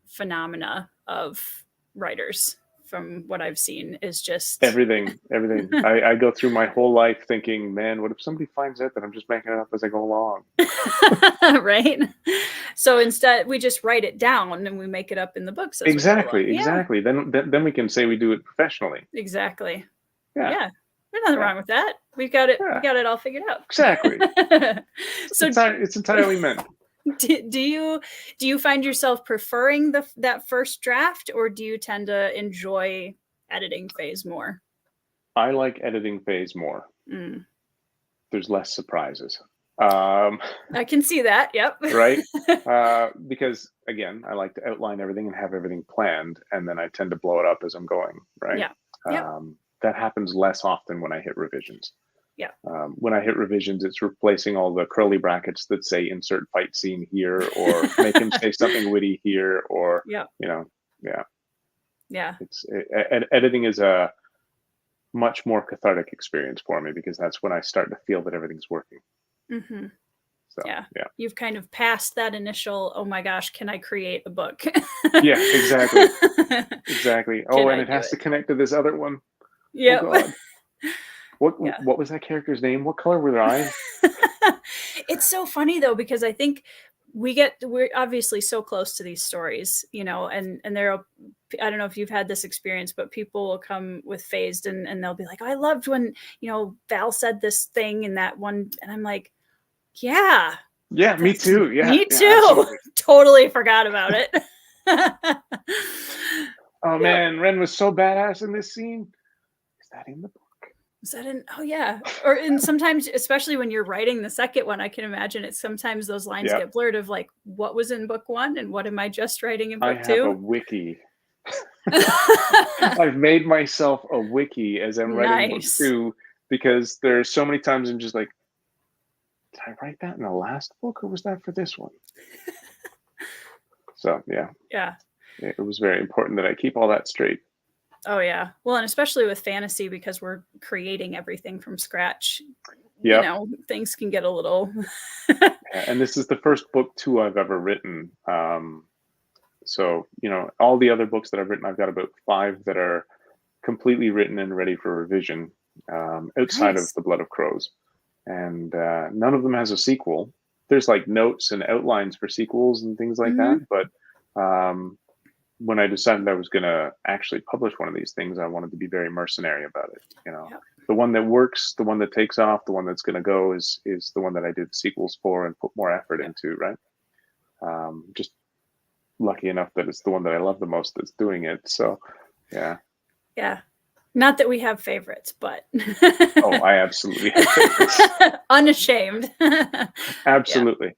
phenomena of writers, from what I've seen, is just everything. I go through my whole life thinking, man, what if somebody finds out that I'm just making it up as I go along? Right. So instead we just write it down and we make it up in the books. Exactly. Then we can say we do it professionally. Exactly. Yeah. There's nothing wrong with that. We've got it. We got it all figured out. Exactly. So it's entirely meant. Do you find yourself preferring that first draft, or do you tend to enjoy editing phase more? I like editing phase more. Mm. There's less surprises. I can see that. Yep. Right? Because again, I like to outline everything and have everything planned, and then I tend to blow it up as I'm going, right? Yeah. Yep. That happens less often when I hit revisions. Yeah. When I hit revisions, it's replacing all the curly brackets that say insert fight scene here, or make him say something witty here, or, Yeah. yeah. Yeah. Editing is a much more cathartic experience for me because that's when I start to feel that everything's working. Mm-hmm. So, yeah. Yeah. You've kind of passed that initial, oh my gosh, can I create a book? Yeah, exactly. Exactly. Oh, and it has to connect to this other one. Yeah. Oh God. What was that character's name? What color were their eyes? It's so funny though, because I think we're obviously so close to these stories, you know, and I don't know if you've had this experience, but people will come with Phased and they'll be like, oh, I loved when, you know, Val said this thing in that one. And I'm like, yeah. Yeah, me too. Yeah. Me too. Yeah, totally forgot about it. Oh man, Ren was so badass in this scene. Is that in the book? Is that in? Oh yeah. Or and sometimes, especially when you're writing the second one, I can imagine it's sometimes those lines get blurred of like, what was in book one and what am I just writing in book two? I have a wiki. I've made myself a wiki as I'm writing book two because there's so many times I'm just like, did I write that in the last book or was that for this one? So yeah. It was very important that I keep all that straight. Oh yeah. Well, and especially with fantasy, because we're creating everything from scratch. Yep. You know, things can get a little. And this is the first book two I've ever written. So, you know, all the other books that I've written, I've got about 5 that are completely written and ready for revision outside of The Blood of Crows. And none of them has a sequel. There's like notes and outlines for sequels and things like that. But when I decided I was going to actually publish one of these things, I wanted to be very mercenary about it. You know, the one that works, the one that takes off, the one that's going to go is the one that I did the sequels for and put more effort into, right? Just lucky enough that it's the one that I love the most that's doing it. So, yeah. Yeah. Not that we have favorites, but. Oh, I absolutely have favorites. Unashamed. Absolutely.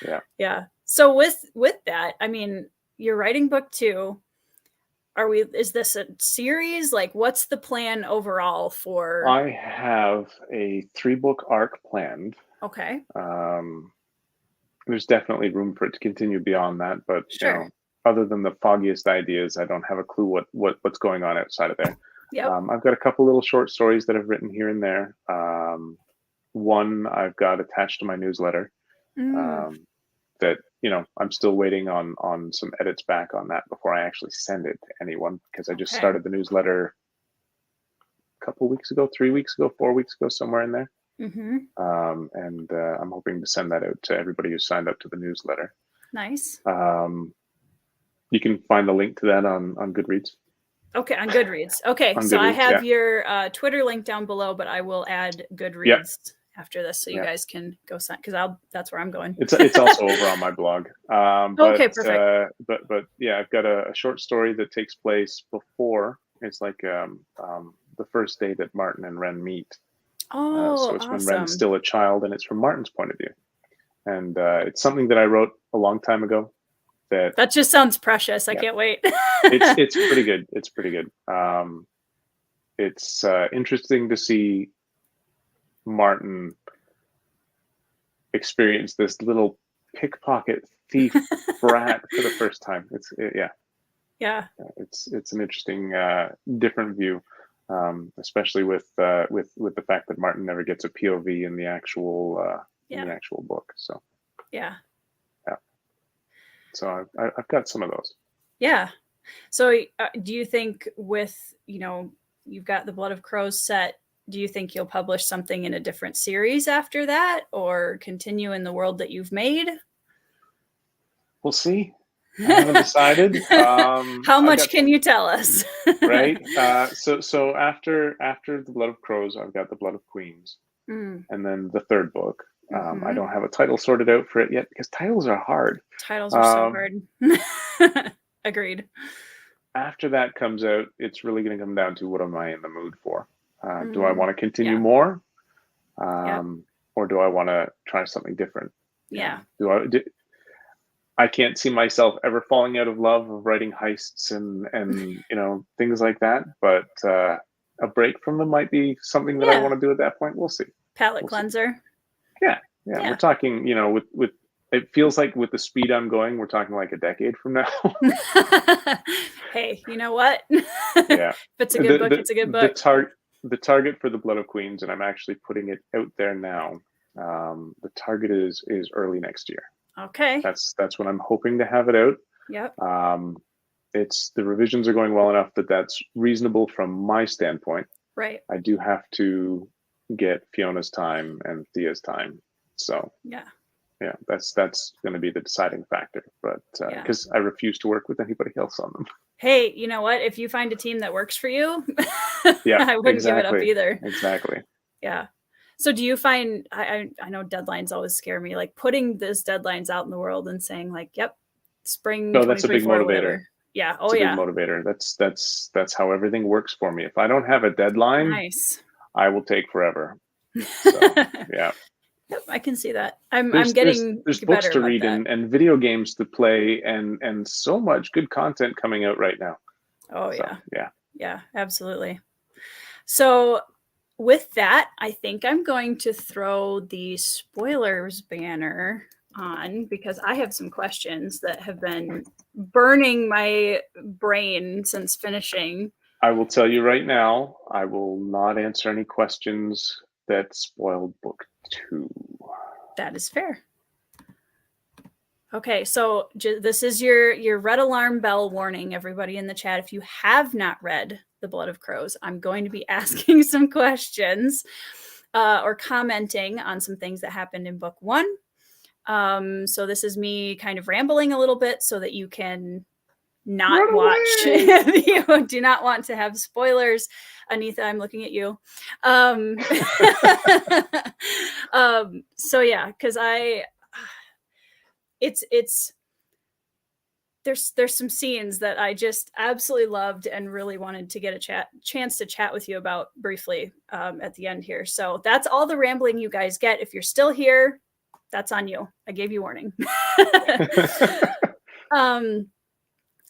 Yeah. Yeah. So with that, I mean, you're writing book 2. Is this a series? Like, what's the plan overall for? I have a 3-book arc planned. Okay. There's definitely room for it to continue beyond that, but you know, other than the foggiest ideas, I don't have a clue what's going on outside of there. Yep. I've got a couple little short stories that I've written here and there. One I've got attached to my newsletter. That, you know, I'm still waiting on some edits back on that before I actually send it to anyone, because I just started the newsletter a couple weeks ago, 3 weeks ago, 4 weeks ago, somewhere in there. And I'm hoping to send that out to everybody who signed up to the newsletter. Nice. You can find the link to that on Goodreads. Okay, on Goodreads. Okay, so I have your Twitter link down below, but I will add Goodreads after this, so you guys can go sign, because that's where I'm going. It's also over on my blog. Okay, perfect. But yeah, I've got a short story that takes place before. It's like the first day that Martin and Ren meet. So it's when Ren's still a child, and it's from Martin's point of view. And it's something that I wrote a long time ago. That just sounds precious. I can't wait. It's pretty good. It's pretty good. It's interesting to see Martin experience this little pickpocket thief brat for the first time. It's an interesting different view, especially with the fact that Martin never gets a POV in the actual book. So so I've got some of those. Yeah. So do you think with, you know, you've got the Blood of Crows set, do you think you'll publish something in a different series after that, or continue in the world that you've made? We'll see. I haven't decided. How much can you tell us? Right. So after the Blood of Crows, I've got the Blood of Queens, and then the 3rd book. I don't have a title sorted out for it yet because titles are hard. Titles are so hard. Agreed. After that comes out, it's really going to come down to what am I in the mood for. Do I want to continue Yeah. more? Yep. Or do I want to try something different? Yeah. I can't see myself ever falling out of love of writing heists and things like that. But a break from them might be something that I want to do at that point. We'll see. Palate cleanser. Yeah. We're talking, with it feels like with the speed I'm going, we're talking like a decade from now. Hey, you know what? Yeah. If it's a good book, it's a good book. The target for the Blood of Queens, and I'm actually putting it out there now. The target is early next year. Okay. That's when I'm hoping to have it out. Yep. It's the revisions are going well enough that that's reasonable from my standpoint. Right. I do have to get Fiona's time and Thea's time. So yeah, that's going to be the deciding factor. But because I refuse to work with anybody else on them. Hey, you know what? If you find a team that works for you, yeah, I wouldn't give it up either. Exactly. Yeah. So do you find, I know deadlines always scare me, like putting those deadlines out in the world and saying like, yep, spring. No, that's a big motivator. Yeah. Oh, it's a big motivator. That's how everything works for me. If I don't have a deadline, I will take forever. So, yeah. Yep, I can see that. I'm getting there's books to read and video games to play and so much good content coming out right now. Oh so, yeah, absolutely. So with that, I think I'm going to throw the spoilers banner on because I have some questions that have been burning my brain since finishing. I will tell you right now, I will not answer any questions that spoiled book 2. That is fair. Okay, so this is your red alarm bell warning, everybody in the chat. If you have not read The Blood of Crows, I'm going to be asking some questions or commenting on some things that happened in book 1. So this is me kind of rambling a little bit so that you can not watch if you do not want to have spoilers. Anita, I'm looking at you. So yeah, because there's some scenes that I just absolutely loved and really wanted to get a chance to chat with you about briefly at the end here. So that's all the rambling you guys get. If you're still here, that's on you. I gave you warning.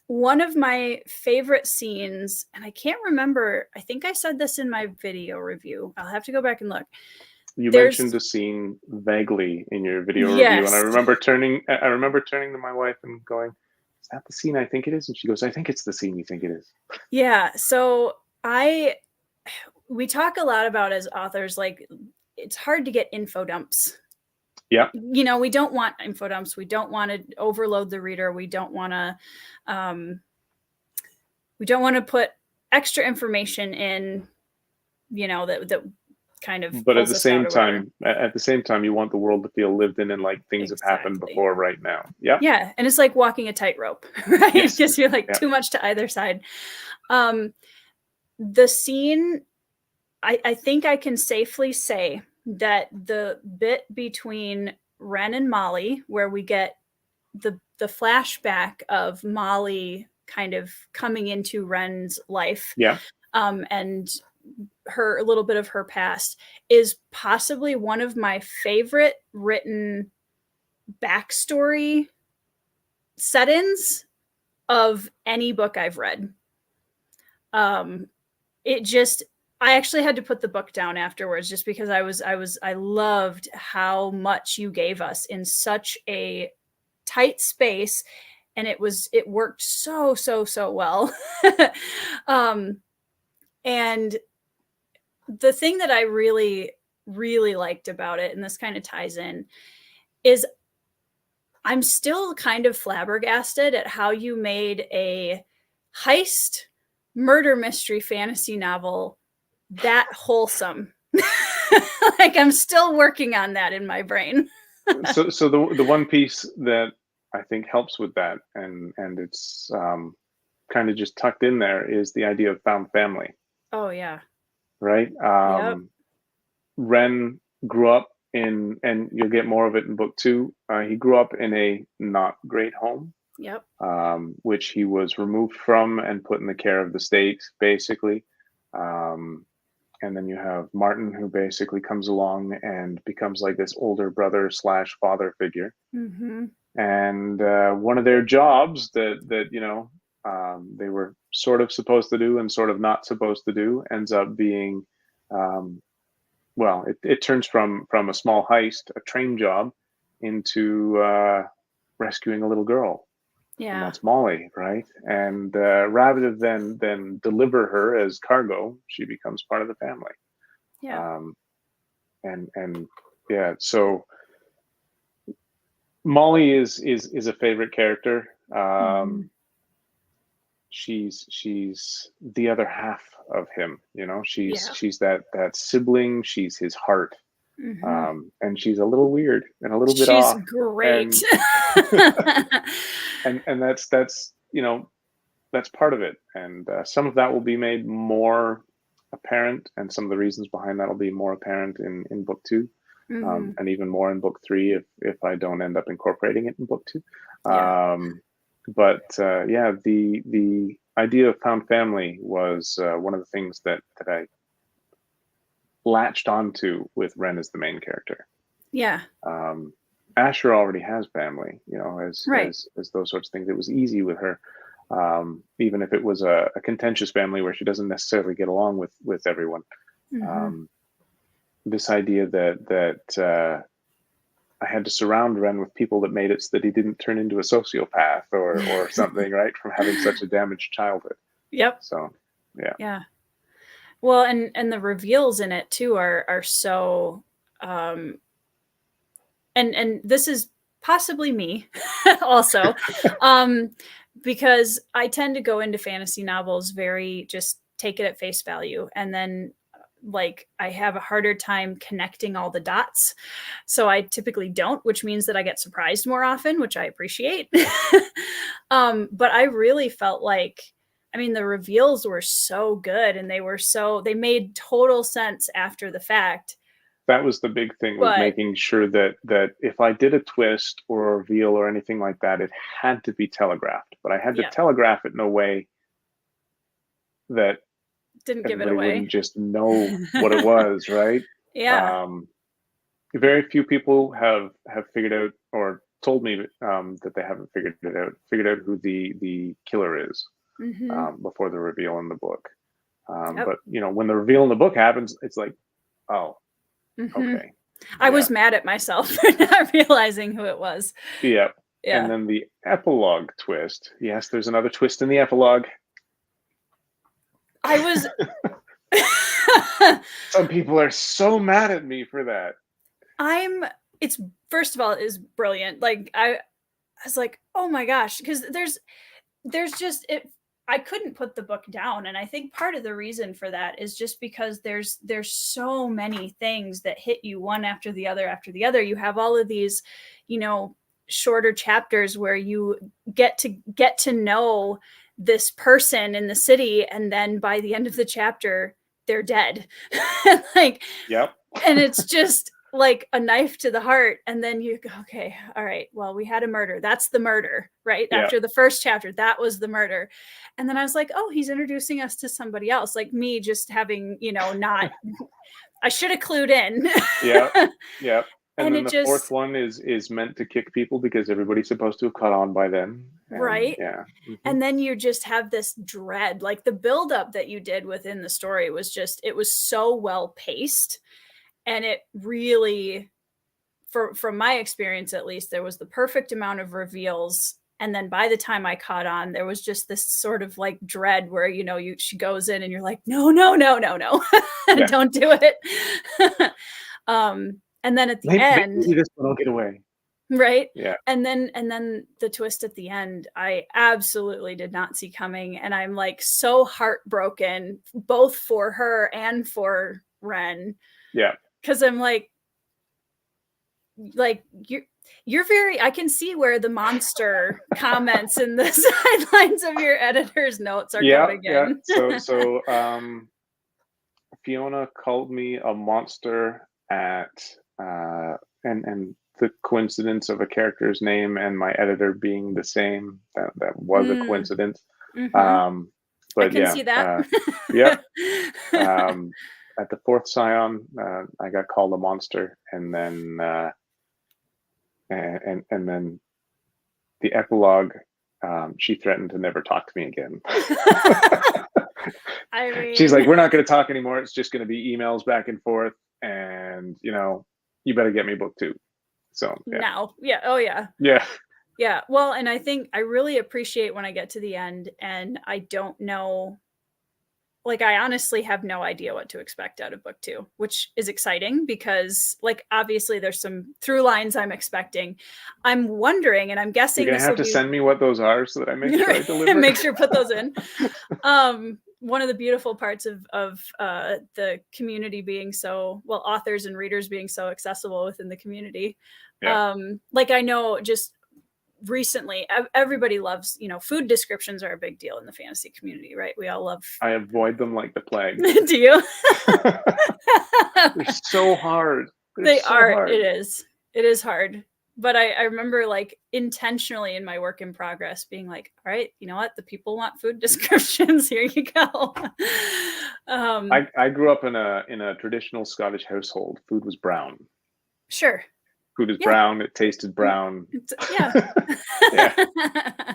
One of my favorite scenes, and I can't remember, I think I said this in my video review. I'll have to go back and look. You mentioned a scene vaguely in your video review, and I remember turning to my wife and going, "Is that the scene I think it is?" And she goes, "I think it's the scene you think it is." Yeah. So we talk a lot about as authors, like it's hard to get info dumps. Yeah. You know, we don't want info dumps. We don't want to overload the reader. We don't want to put extra information in, you know, that kind of. But at the same time, you want the world to feel lived in and like things have happened before right now. Yeah. Yeah. And it's like walking a tightrope, right? Yes. Because you're like too much to either side. The scene, I think I can safely say that the bit between Ren and Molly, where we get the flashback of Molly kind of coming into Ren's life, and her a little bit of her past, is possibly one of my favorite written backstory set-ins of any book I've read. I actually had to put the book down afterwards just because I loved how much you gave us in such a tight space, and it worked so well. And the thing that I really liked about it, and this kind of ties in, is I'm still kind of flabbergasted at how you made a heist murder mystery fantasy novel that wholesome. Like I'm still working on that in my brain. So the one piece that I think helps with that, and it's kind of just tucked in there, is the idea of found family. Oh yeah. Right. Ren grew up in, and you'll get more of it in book 2. He grew up in a not great home. Yep. Which he was removed from and put in the care of the state, basically. and then you have Martin, who basically comes along and becomes like this older brother slash father figure. Mm-hmm. And one of their jobs that they were sort of supposed to do and sort of not supposed to do ends up being, it turns from a small heist, a train job, into rescuing a little girl, and Yeah. that's Molly, right? And rather than deliver her as cargo, she becomes part of the family. Yeah. And yeah, so Molly is a favorite character. Mm-hmm. She's the other half of him, she's Yeah. she's that sibling, she's his heart. Mm-hmm. And she's a little weird and a little bit She's off. great. And and that's part of it. And some of that will be made more apparent, and some of the reasons behind that will be more apparent in book two, Mm-hmm. and even more in book three if I don't end up incorporating it in book two. Yeah. But yeah, the idea of found family was one of the things that I latched onto with Ren as the main character. Yeah. Asher already has family, as Right. as those sorts of things. It was easy with her, even if it was a contentious family where she doesn't necessarily get along with everyone. Mm-hmm. This idea that I had to surround Ren with people that made it so that he didn't turn into a sociopath or something, right, from having such a damaged childhood. Yep. So, yeah. Yeah. Well, and the reveals in it too are so, and this is possibly me also, because I tend to go into fantasy novels very just take it at face value, and then like I have a harder time connecting all the dots. So I typically don't, which means that I get surprised more often, which I appreciate. But I really felt like, I mean, the reveals were so good, and they made total sense after the fact. That was the big thing, was But making sure that if I did a twist or a reveal or anything like that, it had to be telegraphed. But I had to yeah, telegraph it in a way that didn't give it everybody away. wouldn't just know what it was, right? Yeah. Very few people have figured out or told me that they haven't figured out who the killer is Mm-hmm. before the reveal in the book. Yep. But when the reveal in the book happens, it's like, oh, Mm-hmm. okay, I yeah, was mad at myself for not realizing who it was. yeah. And Yeah. then the epilogue twist. Yes, there's another twist in the epilogue. I was Some people are so mad at me for that. It's first of all, it is brilliant. Like I was like, oh my gosh, because there's just it. I couldn't put the book down, and I think part of the reason for that is just because there's so many things that hit you one after the other after the other. You have all of these, shorter chapters where you get to know this person in the city, and then by the end of the chapter, they're dead. Like, Yep. and it's just like a knife to the heart. And then you go, okay, all right, well, we had a murder. That's the murder, right? Yep. After the first chapter, that was the murder. And then I was like, oh, he's introducing us to somebody else. Like me just having, not, I should have clued in. Yeah. Yeah. And then it the fourth just, one is meant to kick people because everybody's supposed to have caught on by then. And, right. Yeah. Mm-hmm. And then you just have this dread, like the buildup that you did within the story was just, it was so well paced. And it really, from my experience at least, there was the perfect amount of reveals. And then by the time I caught on, there was just this sort of like dread where, she goes in and you're like, no, yeah. Don't do it. And then at the end, maybe this one will get away. Right. Yeah. And then the twist at the end, I absolutely did not see coming. And I'm like so heartbroken, both for her and for Ren. Yeah. Because I'm like you're very, I can see where the monster comments in the sidelines of your editor's notes are coming in. So Fiona called me a monster at and the coincidence of a character's name and my editor being the same, that was a coincidence. Mm-hmm. But I can see that. Yep. at the fourth scion, I got called a monster, and then and then the epilogue, she threatened to never talk to me again. I mean, she's like, we're not going to talk anymore. It's just going to be emails back and forth, and you better get me book 2. So yeah. Now, yeah, oh yeah, yeah. Well, and I think I really appreciate when I get to the end and I don't know. Like, I honestly have no idea what to expect out of book 2, which is exciting because, like, obviously there's some through lines I'm expecting. I'm wondering, and I'm guessing you're gonna have to send me what those are so that I make sure I deliver. Make sure put those in. One of the beautiful parts of the community being so well, authors and readers being so accessible within the community. Yeah. Like, I know just recently everybody loves, food descriptions are a big deal in the fantasy community, right? We all love. I avoid them like the plague. Do you? They're so hard. They are. Hard. It is hard. But I remember, like, intentionally in my work in progress being like, all right, you know what? The people want food descriptions. Here you go. I grew up in a traditional Scottish household. Food was brown. Sure. Food is brown. It tasted brown. Yeah. Yeah.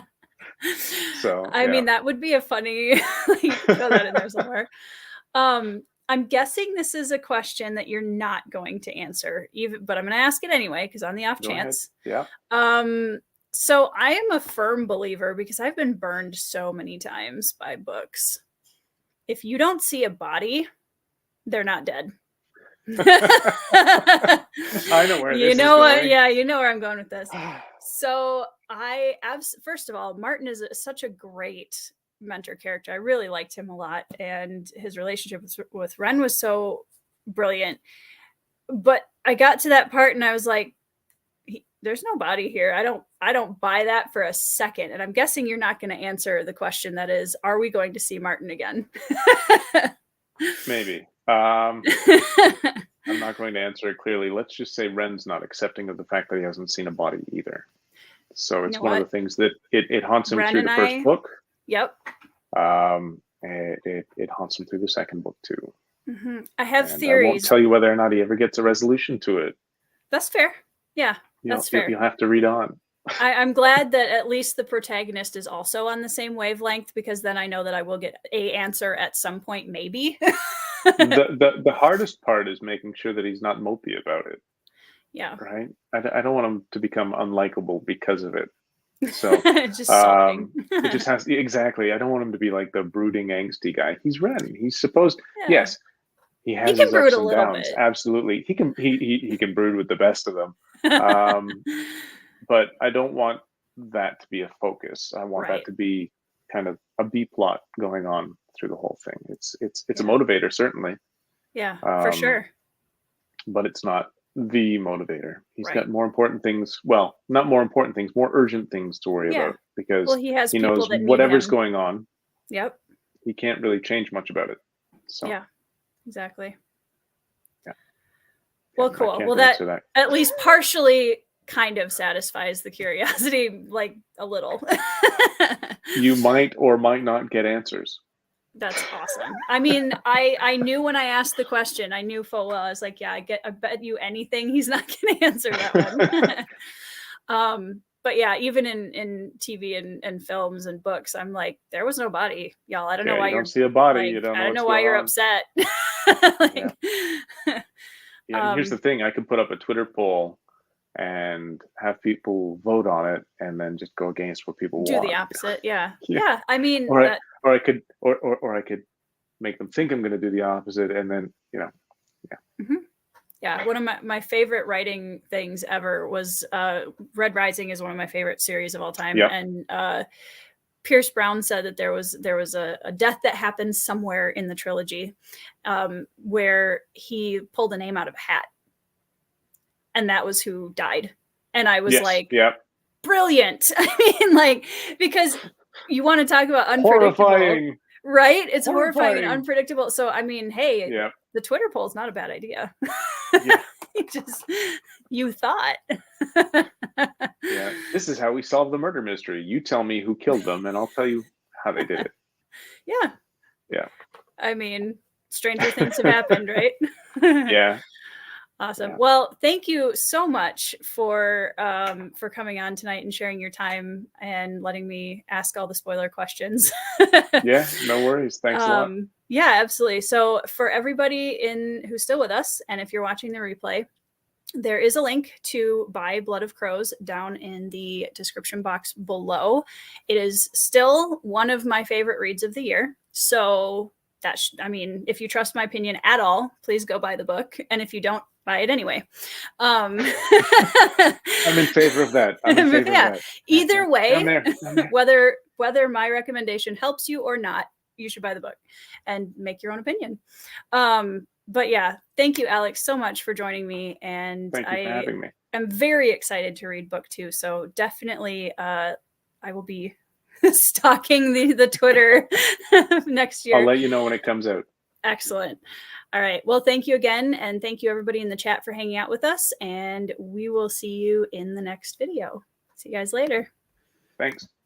So I mean, that would be a funny throw that in there somewhere. I'm guessing this is a question that you're not going to answer, but I'm going to ask it anyway because on the off chance. Yeah. So I am a firm believer, because I've been burned so many times by books. If you don't see a body, they're not dead. I know where this is going. Yeah, you know where I'm going with this. So first of all, Martin is such a great mentor character. I really liked him a lot, and his relationship with Ren was so brilliant. But I got to that part and I was like, there's no body here. I don't buy that for a second. And I'm guessing you're not going to answer the question that is, are we going to see Martin again? Maybe. I'm not going to answer it clearly. Let's just say Ren's not accepting of the fact that he hasn't seen a body either. So it's one of the things that it haunts him through the first book. Yep. It haunts him through the second book too. Mm-hmm. I have theories. I won't tell you whether or not he ever gets a resolution to it. That's fair. Yeah, that's fair. You'll have to read on. I'm glad that at least the protagonist is also on the same wavelength, because then I know that I will get a answer at some point, maybe. the hardest part is making sure that he's not mopey about it. Yeah. Right. I don't want him to become unlikable because of it. So just it just has exactly. I don't want him to be like the brooding, angsty guy. He's Ren. He's supposed. Yeah. Yes, he has his ups and downs. Absolutely, he can brood with the best of them. But I don't want that to be a focus. I want that to be kind of a B plot going on through the whole thing. It's a motivator, certainly. Yeah, for sure. But it's not the motivator. He's got more important things. Well, not more important things, more urgent things to worry about, because he knows whatever's going on. Yep. He can't really change much about it. So yeah, exactly. Yeah. Well, cool. Well, that at least partially kind of satisfies the curiosity, like a little. You might or might not get answers. That's awesome. I mean, I knew when I asked the question, I knew full well, I was like, yeah, I bet you anything he's not going to answer that one. But yeah, even in TV and films and books, I'm like, there was no body, y'all. I don't know why you don't see a body. Like, you don't. I don't know why you're upset. Here's the thing: I could put up a Twitter poll and have people vote on it, and then just go against what people want. Do the opposite. Yeah. I mean, or I could make them think I'm going to do the opposite, and then Mm-hmm. Yeah, one of my favorite writing things ever was Red Rising is one of my favorite series of all time. Yep. And Pierce Brown said that there was a death that happened somewhere in the trilogy where he pulled a name out of a hat. And that was who died. And I was brilliant. I mean, like, because you want to talk about unpredictable. Horrifying. Right? It's horrifying and unpredictable. So, I mean, hey, the Twitter poll is not a bad idea. You thought. This is how we solve the murder mystery. You tell me who killed them, and I'll tell you how they did it. Yeah. I mean, stranger things have happened, right? Yeah. Awesome. Yeah. Well, thank you so much for coming on tonight and sharing your time and letting me ask all the spoiler questions. Yeah, no worries. Thanks a lot. Yeah, absolutely. So for everybody who's still with us, and if you're watching the replay, there is a link to buy Blood of Crows down in the description box below. It is still one of my favorite reads of the year. So I mean, if you trust my opinion at all, please go buy the book. And if you don't, buy it anyway. I'm in favor of that. I'm in favor of that. Either way, I'm there. whether my recommendation helps you or not, you should buy the book and make your own opinion. But yeah, thank you, Alex, so much for joining me. And Thank you for having me. I'm very excited to read book 2. So definitely I will be stalking the Twitter next year. I'll let you know when it comes out. Excellent. All right. Well, thank you again. And thank you everybody in the chat for hanging out with us. And we will see you in the next video. See you guys later. Thanks.